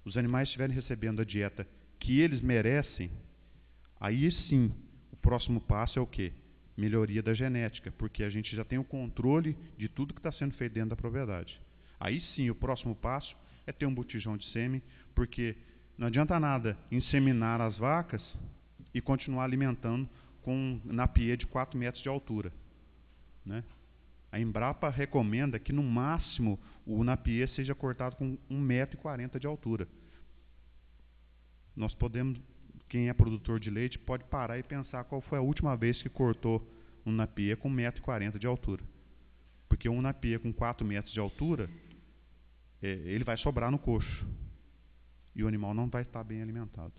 [SPEAKER 6] os animais estiverem recebendo a dieta que eles merecem, aí sim, o próximo passo é o quê? Melhoria da genética, porque a gente já tem o controle de tudo que está sendo feito dentro da propriedade. Aí sim, o próximo passo é ter um botijão de sêmen, porque não adianta nada inseminar as vacas e continuar alimentando com um napier de 4 metros de altura, né? A Embrapa recomenda que no máximo o napier seja cortado com 1,40 m de altura. Nós podemos, quem é produtor de leite, pode parar e pensar qual foi a última vez que cortou um napier com 1,40 m de altura. Porque um napier com 4 metros de altura, ele vai sobrar no coxo. E o animal não vai estar bem alimentado.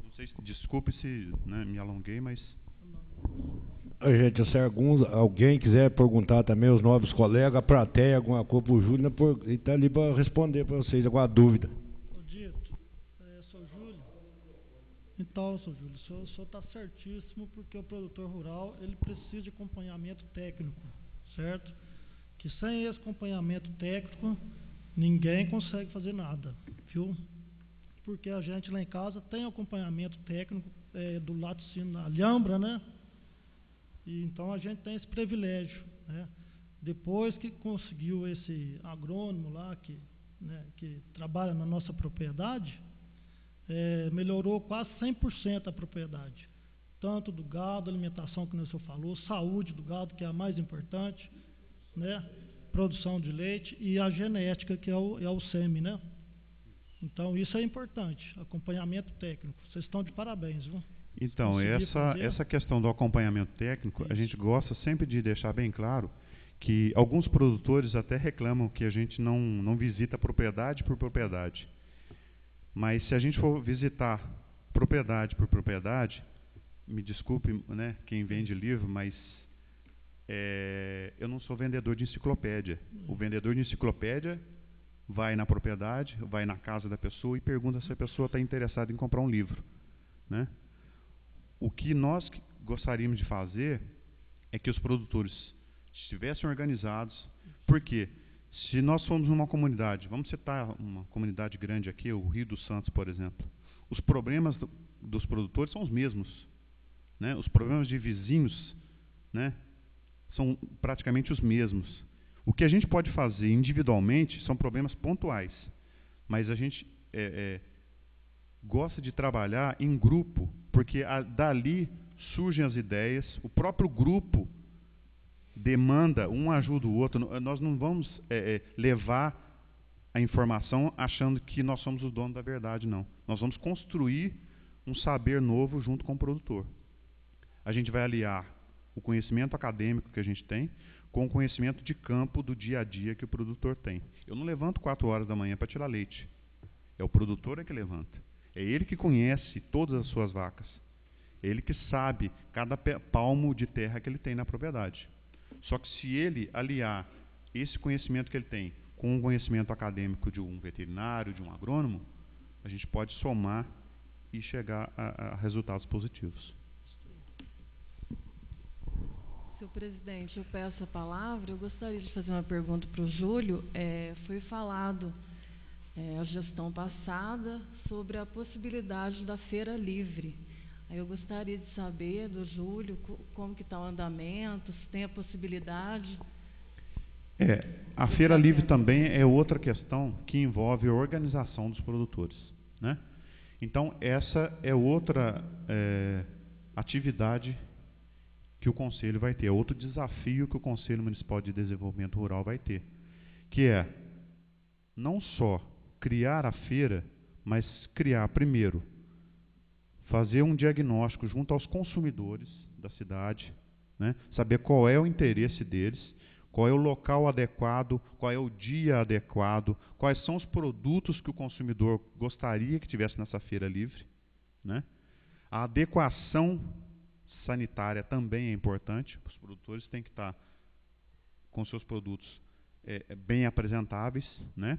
[SPEAKER 6] Não sei, desculpe se me alonguei, mas...
[SPEAKER 1] Gente, se alguém quiser perguntar também, os novos colegas, a plateia, alguma coisa para o Júlio, ele está ali para responder para vocês, alguma dúvida.
[SPEAKER 4] Ô Dito, sou Júlio. Então, sou Júlio, o senhor está certíssimo, porque o produtor rural ele precisa de acompanhamento técnico, certo? Que sem esse acompanhamento técnico, ninguém consegue fazer nada, viu? Porque a gente lá em casa tem acompanhamento técnico do laticínio na Alhambra, né? E então a gente tem esse privilégio, né? Depois que conseguiu esse agrônomo lá que trabalha na nossa propriedade, melhorou quase 100% a propriedade, tanto do gado, alimentação que o senhor falou, saúde do gado, que é a mais importante, né? Produção de leite e a genética, que é o sêmen, né? Então isso é importante, acompanhamento técnico. Vocês estão de parabéns, viu?
[SPEAKER 6] Então, essa questão do acompanhamento técnico, a gente gosta sempre de deixar bem claro que alguns produtores até reclamam que a gente não visita propriedade por propriedade. Mas se a gente for visitar propriedade por propriedade, me desculpe, né, quem vende livro, mas eu não sou vendedor de enciclopédia. O vendedor de enciclopédia vai na propriedade, vai na casa da pessoa e pergunta se a pessoa está interessada em comprar um livro, né? O que nós gostaríamos de fazer é que os produtores estivessem organizados, porque se nós formos numa comunidade, vamos citar uma comunidade grande aqui, o Rio dos Santos, por exemplo, os problemas dos produtores são os mesmos, né? Os problemas de vizinhos, né, são praticamente os mesmos. O que a gente pode fazer individualmente são problemas pontuais, mas a gente gosta de trabalhar em grupo, porque dali surgem as ideias, o próprio grupo demanda, um ajuda o outro. Nós não vamos levar a informação achando que nós somos o dono da verdade, não. Nós vamos construir um saber novo junto com o produtor. A gente vai aliar o conhecimento acadêmico que a gente tem com o conhecimento de campo do dia a dia que o produtor tem. Eu não levanto 4 horas da manhã para tirar leite. É o produtor que levanta. É ele que conhece todas as suas vacas. É ele que sabe cada palmo de terra que ele tem na propriedade. Só que se ele aliar esse conhecimento que ele tem com o conhecimento acadêmico de um veterinário, de um agrônomo, a gente pode somar e chegar a resultados positivos.
[SPEAKER 5] Senhor presidente, eu peço a palavra. Eu gostaria de fazer uma pergunta para o Júlio. Foi falado a gestão passada sobre a possibilidade da feira livre. Aí eu gostaria de saber do Júlio como que está o andamento, se tem a possibilidade.
[SPEAKER 6] A feira livre também é outra questão que envolve a organização dos produtores, né? Então, essa é outra atividade que o Conselho vai ter, é outro desafio que o Conselho Municipal de Desenvolvimento Rural vai ter, que é não só criar a feira, mas criar, primeiro, fazer um diagnóstico junto aos consumidores da cidade, né? Saber qual é o interesse deles, qual é o local adequado, qual é o dia adequado, quais são os produtos que o consumidor gostaria que tivesse nessa feira livre, né? A adequação sanitária também é importante. Os produtores têm que estar com seus produtos bem apresentáveis, né?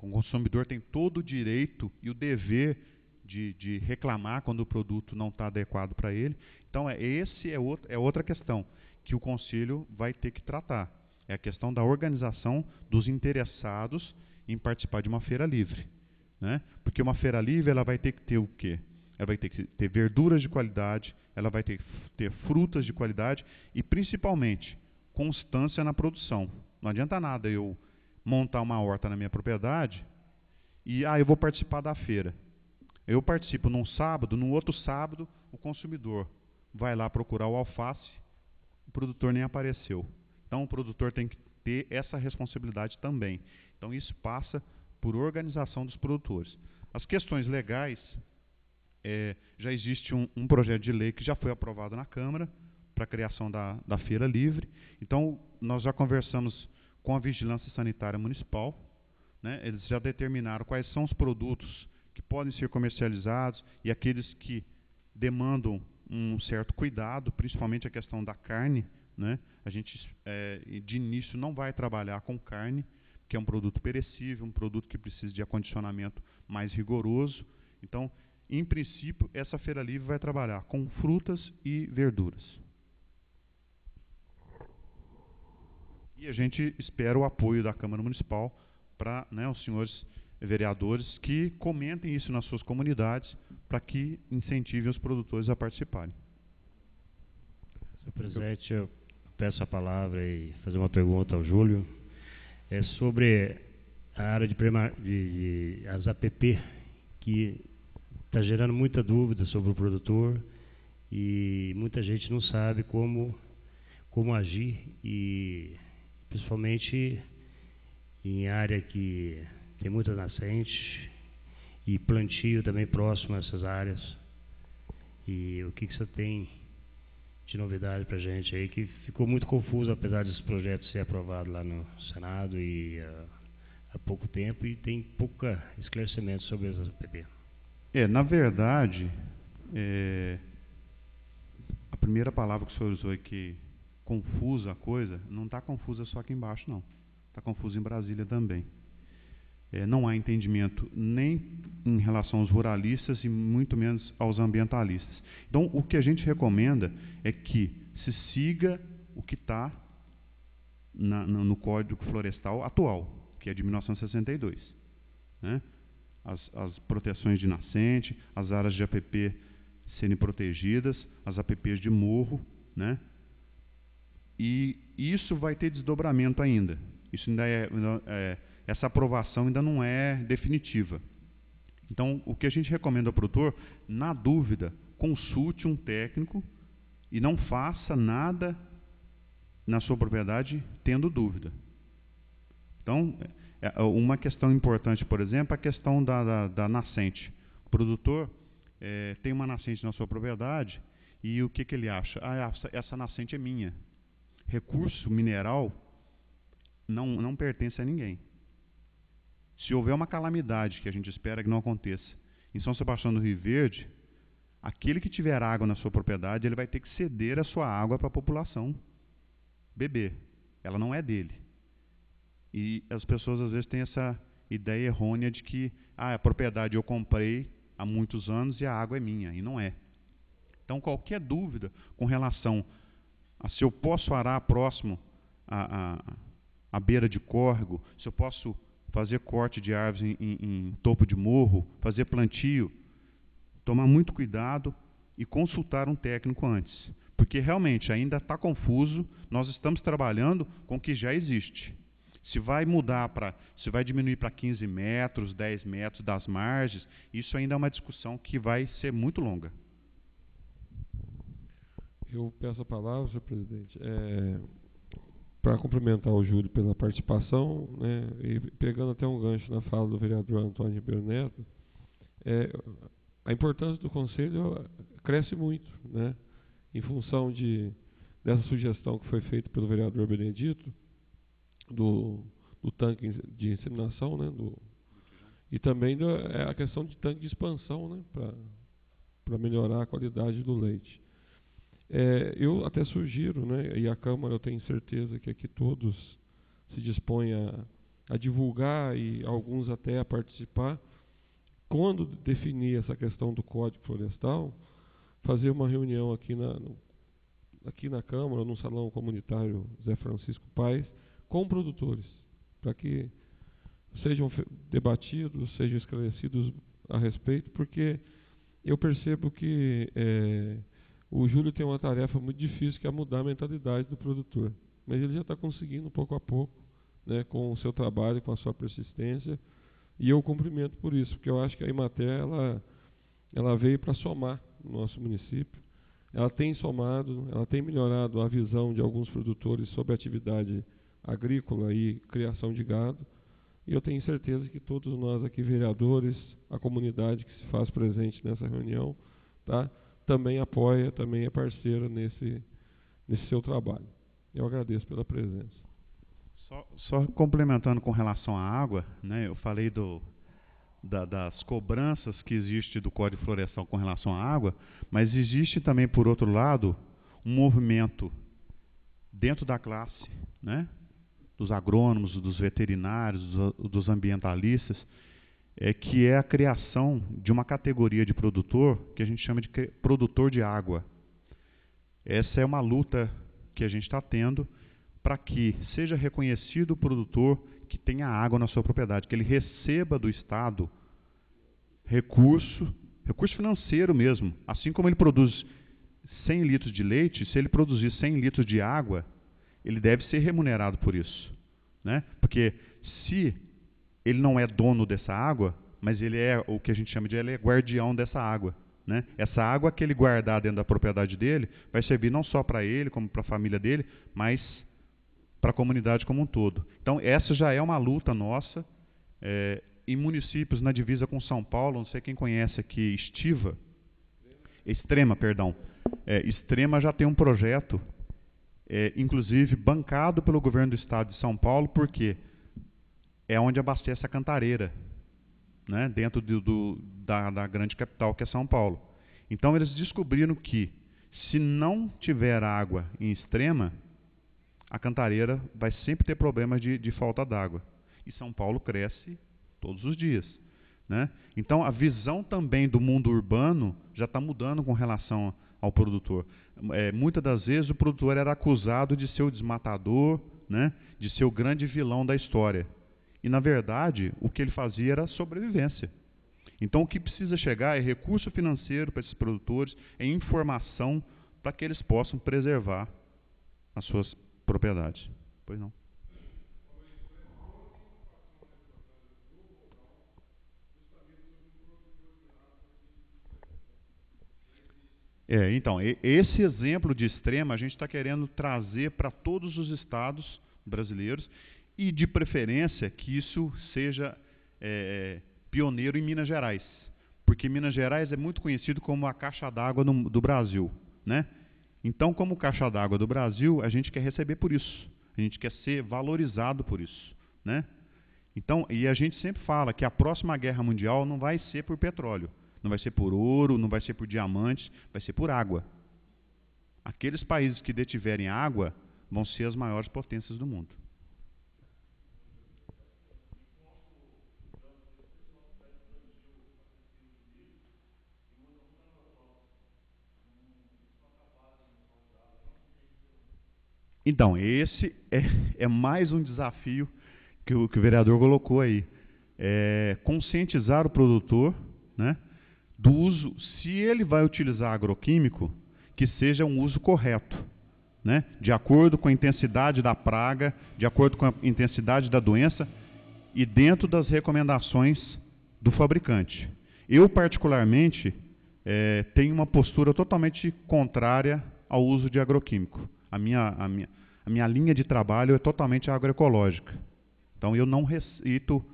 [SPEAKER 6] O consumidor tem todo o direito e o dever de reclamar quando o produto não está adequado para ele. Então, é outra questão que o Conselho vai ter que tratar. É a questão da organização dos interessados em participar de uma feira livre, né? Porque uma feira livre ela vai ter que ter o quê? Ela vai ter que ter verduras de qualidade, ela vai ter que ter frutas de qualidade e, principalmente, constância na produção. Não adianta nada eu montar uma horta na minha propriedade e eu vou participar da feira. Eu participo num sábado, no outro sábado, o consumidor vai lá procurar o alface, o produtor nem apareceu. Então, o produtor tem que ter essa responsabilidade também. Então, isso passa por organização dos produtores. As questões legais, já existe um projeto de lei que já foi aprovado na Câmara para a criação da feira livre. Então, nós já conversamos com a Vigilância Sanitária Municipal, né? Eles já determinaram quais são os produtos que podem ser comercializados e aqueles que demandam um certo cuidado, principalmente a questão da carne, né? A gente, de início, não vai trabalhar com carne, que é um produto perecível, um produto que precisa de acondicionamento mais rigoroso. Então, em princípio, essa feira livre vai trabalhar com frutas e verduras. E a gente espera o apoio da Câmara Municipal para, né, os senhores vereadores que comentem isso nas suas comunidades para que incentivem os produtores a participarem.
[SPEAKER 7] Senhor presidente, eu peço a palavra e fazer uma pergunta ao Júlio. É sobre a área de as APP, que está gerando muita dúvida sobre o produtor e muita gente não sabe como agir, e principalmente em área que tem muita nascente e plantio também próximo a essas áreas. E o que você tem de novidade para a gente aí, que ficou muito confuso, apesar desse projeto ser aprovado lá no Senado e há pouco tempo, e tem pouco esclarecimento sobre essas APP.
[SPEAKER 6] Na verdade, a primeira palavra que o senhor usou aqui, confusa a coisa, não está confusa só aqui embaixo, não. Está confusa em Brasília também. Não há entendimento nem em relação aos ruralistas e muito menos aos ambientalistas. Então, o que a gente recomenda é que se siga o que está no Código Florestal atual, que é de 1962. Né? As proteções de nascente, as áreas de APP serem protegidas, as APPs de morro, né? E isso vai ter desdobramento ainda. Isso ainda essa aprovação ainda não é definitiva. Então, o que a gente recomenda ao produtor, na dúvida, consulte um técnico e não faça nada na sua propriedade tendo dúvida. Então, uma questão importante, por exemplo, é a questão da nascente. O produtor tem uma nascente na sua propriedade e o que ele acha? Essa nascente é minha. Recurso mineral não pertence a ninguém. Se houver uma calamidade, que a gente espera que não aconteça, em São Sebastião do Rio Verde, aquele que tiver água na sua propriedade, ele vai ter que ceder a sua água para a população beber. Ela não é dele. E as pessoas às vezes têm essa ideia errônea de que a propriedade eu comprei há muitos anos e a água é minha, e não é. Então, qualquer dúvida com relação a se eu posso arar próximo à beira de córrego, se eu posso fazer corte de árvores em topo de morro, fazer plantio, tomar muito cuidado e consultar um técnico antes. Porque realmente ainda está confuso, nós estamos trabalhando com o que já existe. Se vai se vai diminuir para 15 metros, 10 metros das margens, isso ainda é uma discussão que vai ser muito longa.
[SPEAKER 3] Eu peço a palavra, senhor presidente, para cumprimentar o Júlio pela participação, né, e pegando até um gancho na fala do vereador Antônio Ribeiro Neto, a importância do Conselho cresce muito, né, em função dessa sugestão que foi feita pelo vereador Benedito, do tanque de inseminação, né, e também a questão de tanque de expansão, né, para melhorar a qualidade do leite. Eu até sugiro, né, e a Câmara eu tenho certeza que aqui todos se dispõem a divulgar e alguns até a participar, quando definir essa questão do Código Florestal, fazer uma reunião aqui na Câmara, no Salão Comunitário Zé Francisco Paes, com produtores, para que sejam debatidos, sejam esclarecidos a respeito, porque eu percebo que o Júlio tem uma tarefa muito difícil, que é mudar a mentalidade do produtor. Mas ele já está conseguindo, pouco a pouco, né, com o seu trabalho, com a sua persistência, e eu o cumprimento por isso, porque eu acho que a Emater ela veio para somar no nosso município. Ela tem somado, ela tem melhorado a visão de alguns produtores sobre a atividade agrícola e criação de gado, e eu tenho certeza que todos nós aqui, vereadores, a comunidade que se faz presente nessa reunião, tá, também apoia, também é parceira nesse seu trabalho. Eu agradeço pela presença.
[SPEAKER 6] Só complementando com relação à água, né, eu falei das cobranças que existe do Código Florestal com relação à água, mas existe também, por outro lado, um movimento dentro da classe, né, dos agrônomos, dos veterinários, dos ambientalistas, que é a criação de uma categoria de produtor que a gente chama de produtor de água. Essa é uma luta que a gente está tendo para que seja reconhecido o produtor que tenha água na sua propriedade, que ele receba do Estado recurso financeiro mesmo. Assim como ele produz 100 litros de leite, se ele produzir 100 litros de água, ele deve ser remunerado por isso, né? Porque se ele não é dono dessa água, mas ele é o que a gente chama de ele é guardião dessa água, né? Essa água que ele guardar dentro da propriedade dele vai servir não só para ele, como para a família dele, mas para a comunidade como um todo. Então, essa já é uma luta nossa. Em municípios na divisa com São Paulo, não sei quem conhece aqui, Extrema, perdão. Extrema já tem um projeto, inclusive bancado pelo governo do estado de São Paulo, porque é onde abastece a Cantareira, né, dentro da grande capital que é São Paulo. Então eles descobriram que se não tiver água em Extrema, a Cantareira vai sempre ter problemas de falta d'água. E São Paulo cresce todos os dias, né? Então a visão também do mundo urbano já está mudando com relação ao produtor. Muitas das vezes o produtor era acusado de ser o desmatador, né, de ser o grande vilão da história. E, na verdade, o que ele fazia era sobrevivência. Então, o que precisa chegar é recurso financeiro para esses produtores, é informação para que eles possam preservar as suas propriedades. Pois não. Então, esse exemplo de extrema a gente está querendo trazer para todos os estados brasileiros e, de preferência, que isso seja pioneiro em Minas Gerais, porque Minas Gerais é muito conhecido como a caixa d'água do Brasil, né? Então, como caixa d'água do Brasil, a gente quer receber por isso, a gente quer ser valorizado por isso, né? Então, e a gente sempre fala que a próxima guerra mundial não vai ser por petróleo, não vai ser por ouro, não vai ser por diamantes, vai ser por água. Aqueles países que detiverem água vão ser as maiores potências do mundo. Então, esse é mais um desafio que o vereador colocou aí. Conscientizar o produtor, né, do uso, se ele vai utilizar agroquímico, que seja um uso correto, né, de acordo com a intensidade da praga, de acordo com a intensidade da doença e dentro das recomendações do fabricante. Eu, particularmente, tenho uma postura totalmente contrária ao uso de agroquímico. A minha linha de trabalho é totalmente agroecológica. Então, eu não receito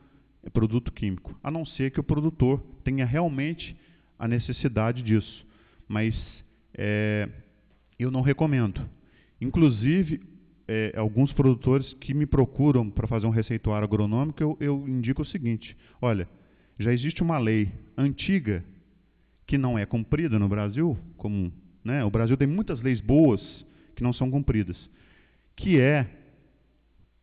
[SPEAKER 6] produto químico, a não ser que o produtor tenha realmente a necessidade disso. Mas eu não recomendo. Inclusive, alguns produtores que me procuram para fazer um receituário agronômico, eu indico o seguinte: olha, já existe uma lei antiga que não é cumprida no Brasil, né, o Brasil tem muitas leis boas que não são cumpridas, que é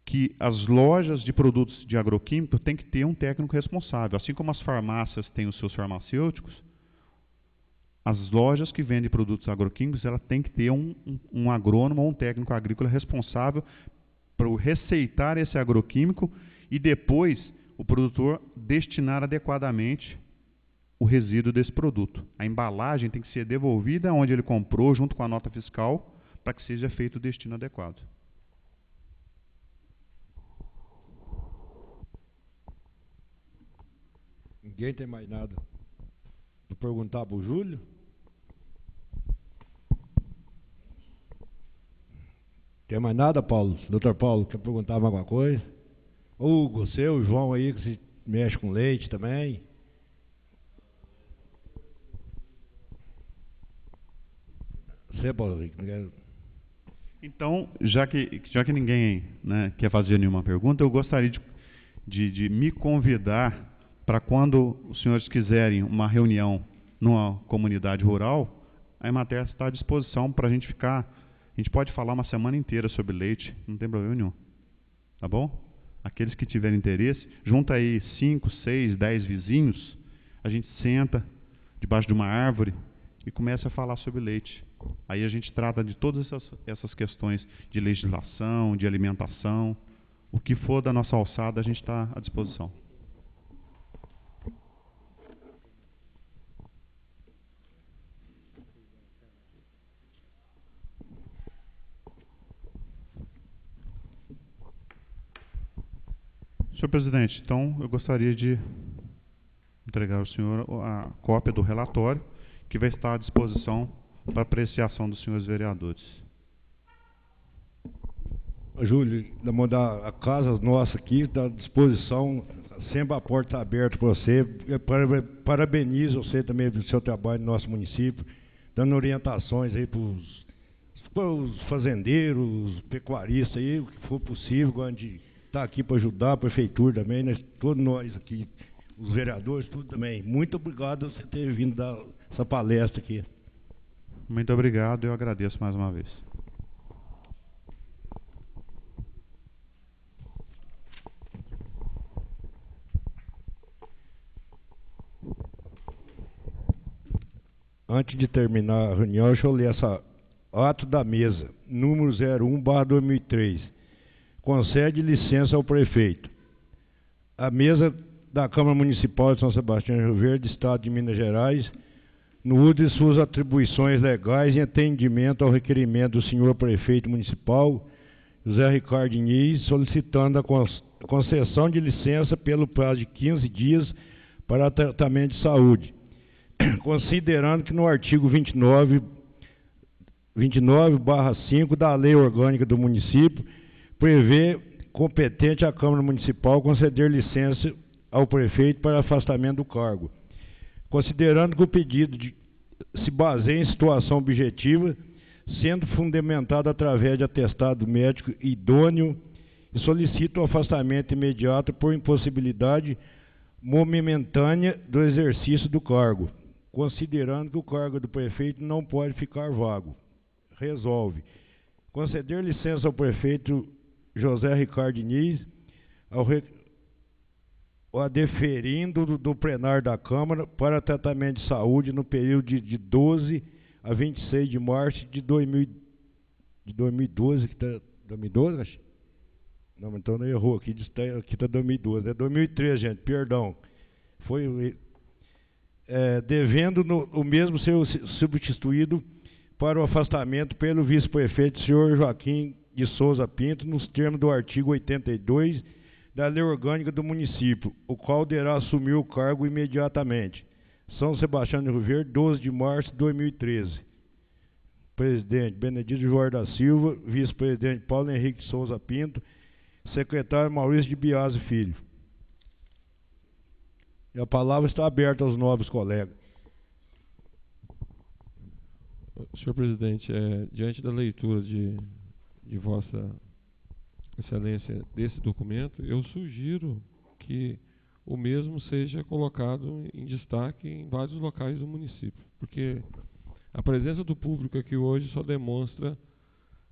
[SPEAKER 6] que as lojas de produtos de agroquímico têm que ter um técnico responsável. Assim como as farmácias têm os seus farmacêuticos, as lojas que vendem produtos agroquímicos, ela tem que ter um agrônomo ou um técnico agrícola responsável para receitar esse agroquímico e depois o produtor destinar adequadamente o resíduo desse produto. A embalagem tem que ser devolvida onde ele comprou, junto com a nota fiscal, para que seja feito o destino adequado.
[SPEAKER 1] Ninguém tem mais nada para perguntar para o Júlio? Tem mais nada, Paulo? Doutor Paulo, quer perguntar mais alguma coisa? Hugo, o João aí, que se mexe com leite também. Você, Paulo Henrique?
[SPEAKER 6] Então, já que ninguém, né, quer fazer nenhuma pergunta, eu gostaria de me convidar para quando os senhores quiserem uma reunião numa comunidade rural, a Emater está à disposição para a gente ficar. A gente pode falar uma semana inteira sobre leite, não tem problema nenhum. Tá bom? Aqueles que tiverem interesse, junta aí 5, 6, 10 vizinhos, a gente senta debaixo de uma árvore e começa a falar sobre leite. Aí a gente trata de todas essas questões de legislação, de alimentação. O que for da nossa alçada, a gente está à disposição. Senhor presidente, então eu gostaria de entregar ao senhor a cópia do relatório, que vai estar à disposição para apreciação dos senhores vereadores.
[SPEAKER 1] Júlio, a casa nossa aqui está à disposição, sempre a porta está aberta para você. Parabenizo você também pelo seu trabalho no nosso município, dando orientações aí para os fazendeiros, os pecuaristas aí, o que for possível, a gente está aqui para ajudar, a prefeitura também, né, todos nós aqui, os vereadores, tudo também. Muito obrigado por você ter vindo dar essa palestra aqui.
[SPEAKER 6] Muito obrigado, eu agradeço mais uma vez.
[SPEAKER 1] Antes de terminar a reunião, deixa eu ler essa ato da mesa, número 01/2003. Concede licença ao prefeito. A mesa da Câmara Municipal de São Sebastião do Rio Verde, Estado de Minas Gerais, no uso de suas atribuições legais em atendimento ao requerimento do senhor prefeito municipal José Ricardo Diniz, solicitando a concessão de licença pelo prazo de 15 dias para tratamento de saúde, considerando que no artigo 29/5 da Lei Orgânica do Município prevê competente a Câmara Municipal conceder licença ao prefeito para afastamento do cargo. Considerando que o pedido se baseia em situação objetiva, sendo fundamentado através de atestado médico idôneo, e solicita o afastamento imediato por impossibilidade momentânea do exercício do cargo, considerando que o cargo do prefeito não pode ficar vago. Resolve conceder licença ao prefeito José Ricardo Diniz, a deferindo do plenário da Câmara para tratamento de saúde no período de 12 a 26 de março de 2012, que está 2012, acho? Não, então não errou, aqui está 2012, é 2013, gente, perdão. Foi devendo o mesmo ser substituído para o afastamento pelo vice-prefeito, senhor Joaquim de Souza Pinto, nos termos do artigo 82 da Lei Orgânica do Município, o qual deverá assumir o cargo imediatamente. São Sebastião do Rio Verde, 12 de março de 2013. Presidente Benedito Jorge da Silva, vice-presidente Paulo Henrique de Souza Pinto, secretário Maurício de Biase Filho. E a palavra está aberta aos novos colegas.
[SPEAKER 3] Senhor presidente, diante da leitura de Vossa Excelência desse documento, eu sugiro que o mesmo seja colocado em destaque em vários locais do município, porque a presença do público aqui hoje só demonstra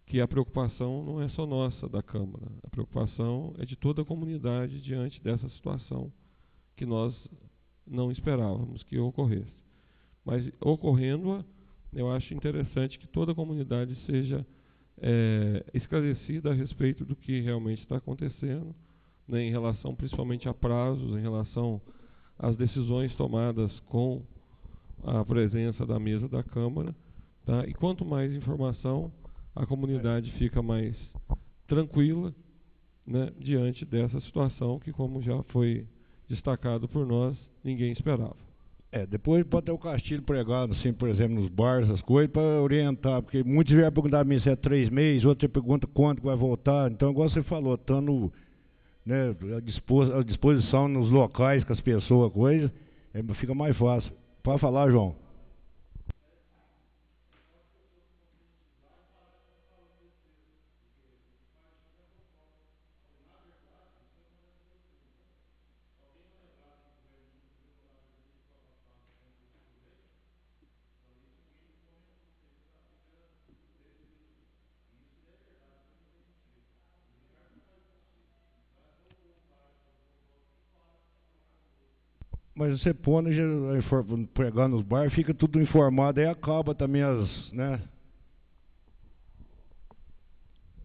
[SPEAKER 3] que a preocupação não é só nossa, da Câmara, a preocupação é de toda a comunidade diante dessa situação que nós não esperávamos que ocorresse. Mas ocorrendo-a, eu acho interessante que toda a comunidade seja esclarecida a respeito do que realmente está acontecendo, né, em relação principalmente a prazos, em relação às decisões tomadas com a presença da mesa da Câmara, tá? E quanto mais informação, a comunidade fica mais tranquila, né, diante dessa situação que, como já foi destacado por nós, ninguém esperava.
[SPEAKER 1] Depois pode ter o Castilho pregado, assim, por exemplo, nos bares, essas coisas, para orientar, porque muitos vieram perguntar a mim se é 3 meses, outros perguntam quando vai voltar. Então, igual você falou, estando, né, à disposição nos locais com as pessoas, coisa, fica mais fácil. Pode falar, João. Mas você põe, pregar nos bares, fica tudo informado, aí acaba também né?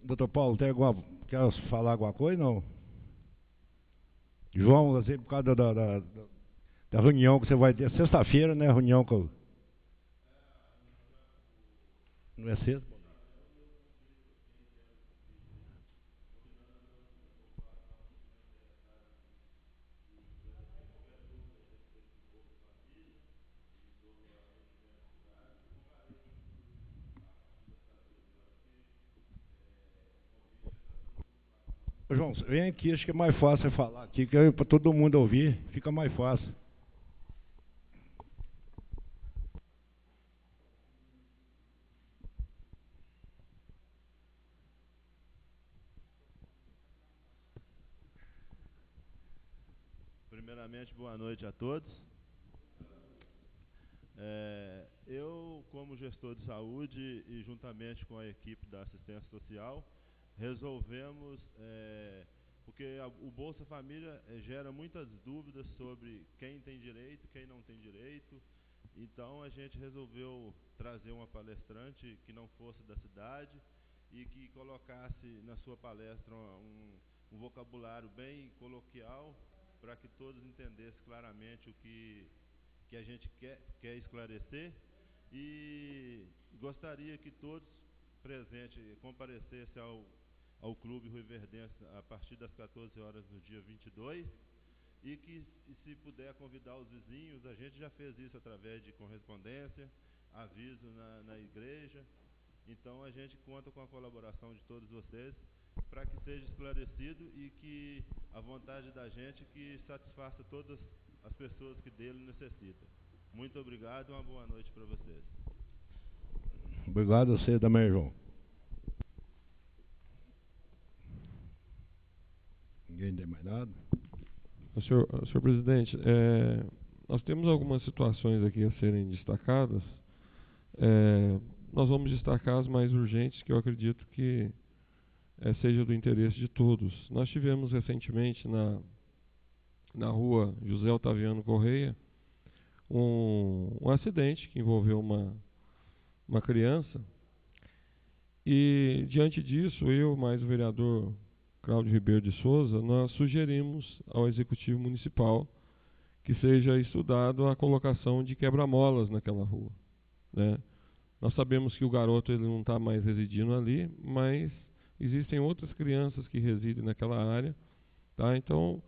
[SPEAKER 1] Doutor Paulo, quer falar alguma coisa, não? João, assim, por causa da reunião que você vai ter, sexta-feira, né, reunião com... Não é sexta? João, vem aqui, acho que é mais fácil você falar aqui, que é para todo mundo ouvir, fica mais fácil.
[SPEAKER 8] Primeiramente, boa noite a todos. Eu, como gestor de saúde e juntamente com a equipe da assistência social, resolvemos, porque o Bolsa Família gera muitas dúvidas sobre quem tem direito, quem não tem direito. Então a gente resolveu trazer uma palestrante que não fosse da cidade e que colocasse na sua palestra um vocabulário bem coloquial, para que todos entendessem claramente o que a gente quer esclarecer. E gostaria que todos presentes comparecessem ao Clube Ruiverdense a partir das 14 horas no dia 22, e que, se puder convidar os vizinhos, a gente já fez isso através de correspondência, aviso na igreja. Então a gente conta com a colaboração de todos vocês para que seja esclarecido e que a vontade da gente que satisfaça todas as pessoas que dele necessitam. Muito obrigado e uma boa noite para vocês.
[SPEAKER 1] Obrigado a você também, João. Ninguém tem mais nada?
[SPEAKER 3] Senhor presidente, nós temos algumas situações aqui a serem destacadas. Nós vamos destacar as mais urgentes, que eu acredito que seja do interesse de todos. Nós tivemos recentemente na rua José Otaviano Correia um acidente que envolveu uma criança, e diante disso, eu mais o vereador Cláudio Ribeiro de Souza, nós sugerimos ao Executivo Municipal que seja estudado a colocação de quebra-molas naquela rua, né? Nós sabemos que o garoto ele não está mais residindo ali, mas existem outras crianças que residem naquela área, tá? Então,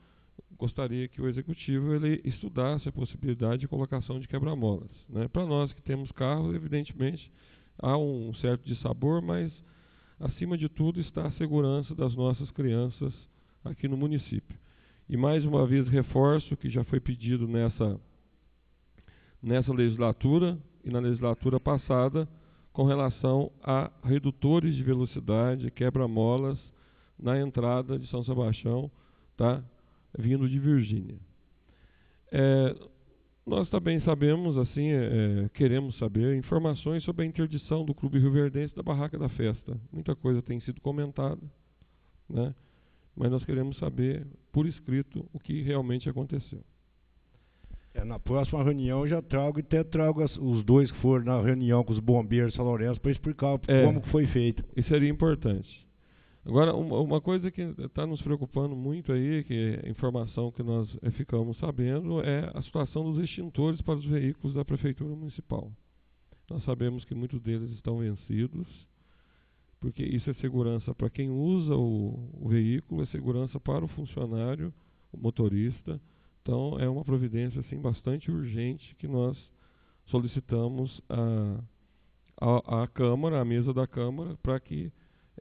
[SPEAKER 3] gostaria que o Executivo ele estudasse a possibilidade de colocação de quebra-molas, né? Para nós que temos carros, evidentemente, há um certo dissabor, mas, acima de tudo, está a segurança das nossas crianças aqui no município. E, mais uma vez, reforço que já foi pedido nessa legislatura e na legislatura passada, com relação a redutores de velocidade, quebra-molas, na entrada de São Sebastião, tá? Vindo de Virgínia. Nós também sabemos, assim, queremos saber informações sobre a interdição do Clube Ruiverdense da Barraca da Festa. Muita coisa tem sido comentada, né? Mas nós queremos saber, por escrito, o que realmente aconteceu.
[SPEAKER 1] Na próxima reunião eu já trago, e até trago os dois que foram na reunião com os bombeiros de São Lourenço para explicar como foi feito.
[SPEAKER 3] Isso seria importante. Agora, uma coisa que está nos preocupando muito aí, que a informação que nós ficamos sabendo, é a situação dos extintores para os veículos da Prefeitura Municipal. Nós sabemos que muitos deles estão vencidos, porque isso é segurança para quem usa o veículo, é segurança para o funcionário, o motorista. Então, é uma providência assim, bastante urgente que nós solicitamos à Câmara, à mesa da Câmara, para que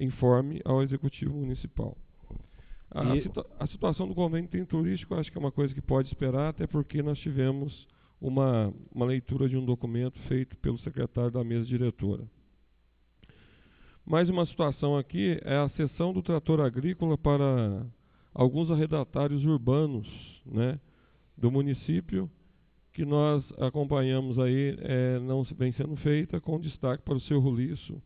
[SPEAKER 3] informe ao Executivo Municipal. A situação do convênio turístico, acho que é uma coisa que pode esperar, até porque nós tivemos uma leitura de um documento feito pelo secretário da mesa diretora. Mais uma situação aqui é a cessão do trator agrícola para alguns arrendatários urbanos, né, do município, que nós acompanhamos aí, não vem sendo feita, com destaque para o seu Ruliço,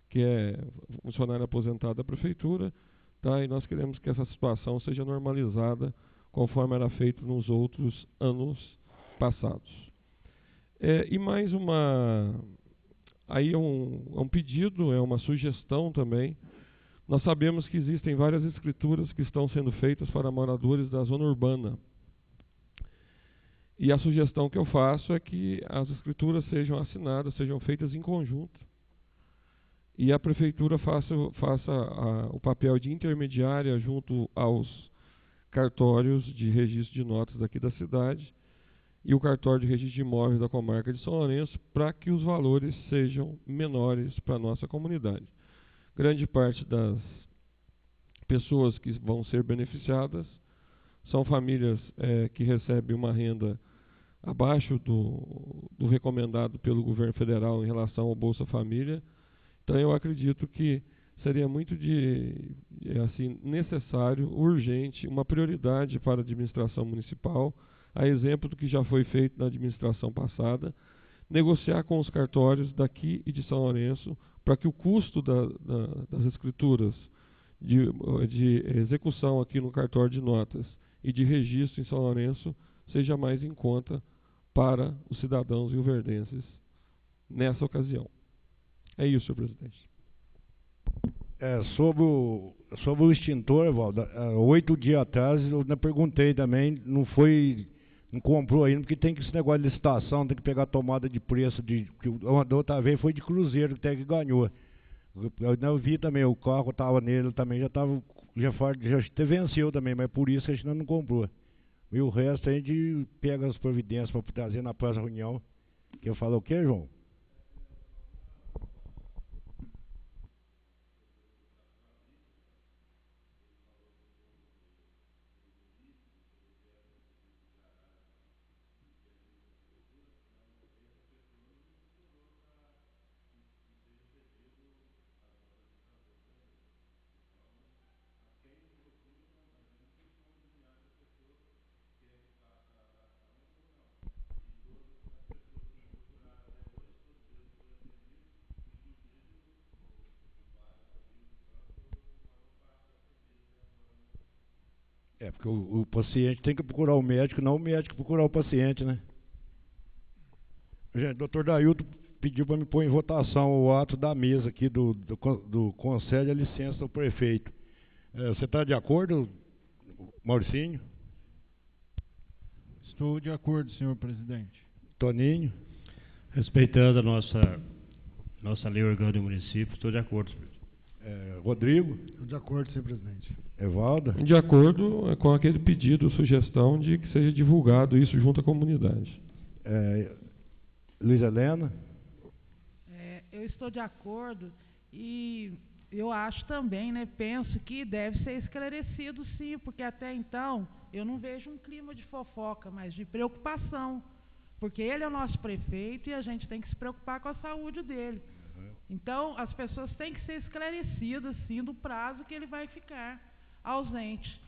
[SPEAKER 3] que é funcionário aposentado da Prefeitura, tá? E nós queremos que essa situação seja normalizada conforme era feito nos outros anos passados. E mais aí é um pedido, é uma sugestão também. Nós sabemos que existem várias escrituras que estão sendo feitas para moradores da zona urbana. E a sugestão que eu faço é que as escrituras sejam assinadas, sejam feitas em conjunto, e a Prefeitura faça o papel de intermediária junto aos cartórios de registro de notas daqui da cidade e o cartório de registro de imóveis da comarca de São Lourenço, para que os valores sejam menores para a nossa comunidade. Grande parte das pessoas que vão ser beneficiadas são famílias que recebem uma renda abaixo do recomendado pelo governo federal em relação ao Bolsa Família. Então eu acredito que seria muito necessário, urgente, uma prioridade para a administração municipal, a exemplo do que já foi feito na administração passada, negociar com os cartórios daqui e de São Lourenço para que o custo das escrituras de execução aqui no cartório de notas e de registro em São Lourenço seja mais em conta para os cidadãos rioverdenses nessa ocasião. É isso, senhor presidente.
[SPEAKER 1] Sobre o extintor, Valdo, 8 dias atrás eu perguntei também, não comprou ainda, porque tem que esse negócio de licitação, tem que pegar a tomada de preço, da outra vez foi de Cruzeiro até que ganhou. Eu vi também, o carro estava nele também, já até venceu também, mas por isso a gente não comprou. E o resto a gente pega as providências para trazer na próxima reunião. Que eu falo o quê, João? É, porque o paciente tem que procurar o médico, não o médico procurar o paciente, né? Gente, o doutor Dailton pediu para me pôr em votação o ato da mesa aqui do concede a licença ao prefeito. Você está de acordo, Mauricinho?
[SPEAKER 2] Estou de acordo, senhor presidente.
[SPEAKER 1] Toninho?
[SPEAKER 7] Respeitando a nossa lei orgânica do município, estou de acordo, senhor presidente.
[SPEAKER 1] Rodrigo?
[SPEAKER 9] De acordo, senhor presidente.
[SPEAKER 1] Evaldo?
[SPEAKER 3] De acordo com aquele pedido, sugestão de que seja divulgado isso junto à comunidade.
[SPEAKER 1] Luiz Helena?
[SPEAKER 10] Eu estou de acordo e eu acho também, né, penso que deve ser esclarecido sim, porque até então eu não vejo um clima de fofoca, mas de preocupação, porque ele é o nosso prefeito e a gente tem que se preocupar com a saúde dele. Então, as pessoas têm que ser esclarecidas, sim, do prazo que ele vai ficar ausente.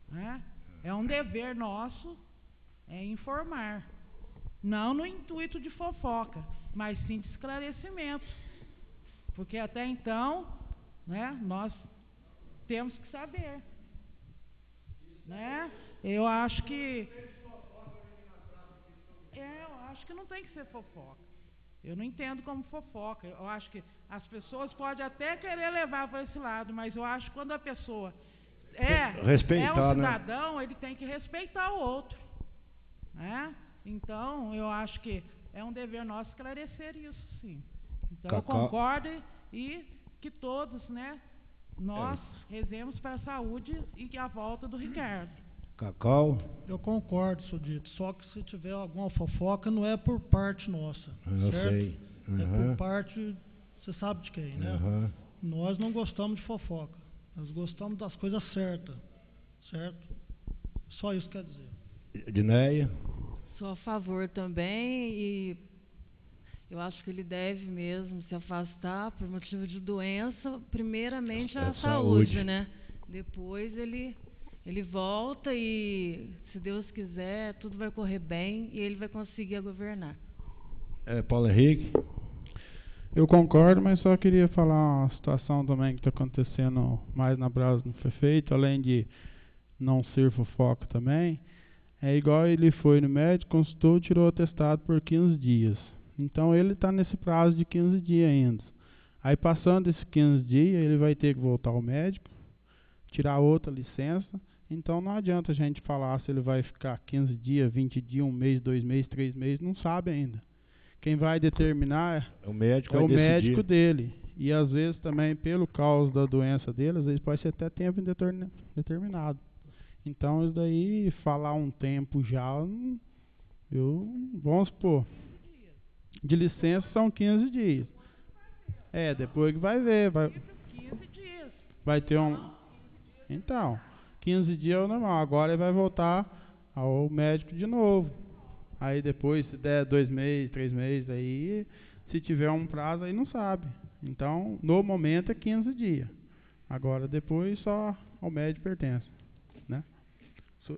[SPEAKER 10] Né? É um dever nosso informar. Não no intuito de fofoca, mas sim de esclarecimento. Porque até então, né, nós temos que saber. Né? Eu acho que não tem que ser fofoca. Eu não entendo como fofoca. Eu acho que as pessoas podem até querer levar para esse lado, mas eu acho que quando a pessoa é um cidadão, né? Ele tem que respeitar o outro. Né? Então, eu acho que é um dever nosso esclarecer isso, sim. Então, eu concordo e que todos, né, nós rezemos para a saúde e a volta do Ricardo.
[SPEAKER 1] Cacau?
[SPEAKER 4] Eu concordo, senhor Dito. Só que se tiver alguma fofoca, não é por parte nossa.
[SPEAKER 1] Eu
[SPEAKER 4] certo?
[SPEAKER 1] sei.
[SPEAKER 4] É por parte, você sabe de quem, né? Nós não gostamos de fofoca. Nós gostamos das coisas certas. Certo? Só isso quer dizer.
[SPEAKER 1] Edneia?
[SPEAKER 5] Sou a favor também e eu acho que ele deve mesmo se afastar por motivo de doença, primeiramente a saúde, né? Depois ele volta e, se Deus quiser, tudo vai correr bem e ele vai conseguir governar.
[SPEAKER 1] Paulo Henrique?
[SPEAKER 11] Eu concordo, mas só queria falar uma situação também que está acontecendo mais na Brasa do prefeito, além de não ser fofoca também. É igual ele foi no médico, consultou, tirou o atestado por 15 dias. Então ele está nesse prazo de 15 dias ainda. Aí passando esses 15 dias, ele vai ter que voltar ao médico, tirar outra licença. Então não adianta a gente falar se ele vai ficar 15 dias, 20 dias, 1 mês, 2 meses, 3 meses, não sabe ainda. Quem vai determinar é o médico dele. E às vezes também, pelo causa da doença dele, às vezes pode ser até tempo determinado. Então isso daí, falar um tempo já, vamos supor, de licença são 15 dias. Depois que vai ver.
[SPEAKER 10] 15 dias.
[SPEAKER 11] Vai ter Então, 15 dias é o normal. Agora ele vai voltar ao médico de novo. Aí depois, se der 2 meses, 3 meses, aí, se tiver um prazo, aí não sabe. Então, no momento é 15 dias. Agora, depois, só ao médico pertence. Né?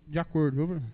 [SPEAKER 11] De acordo, viu, Bruno?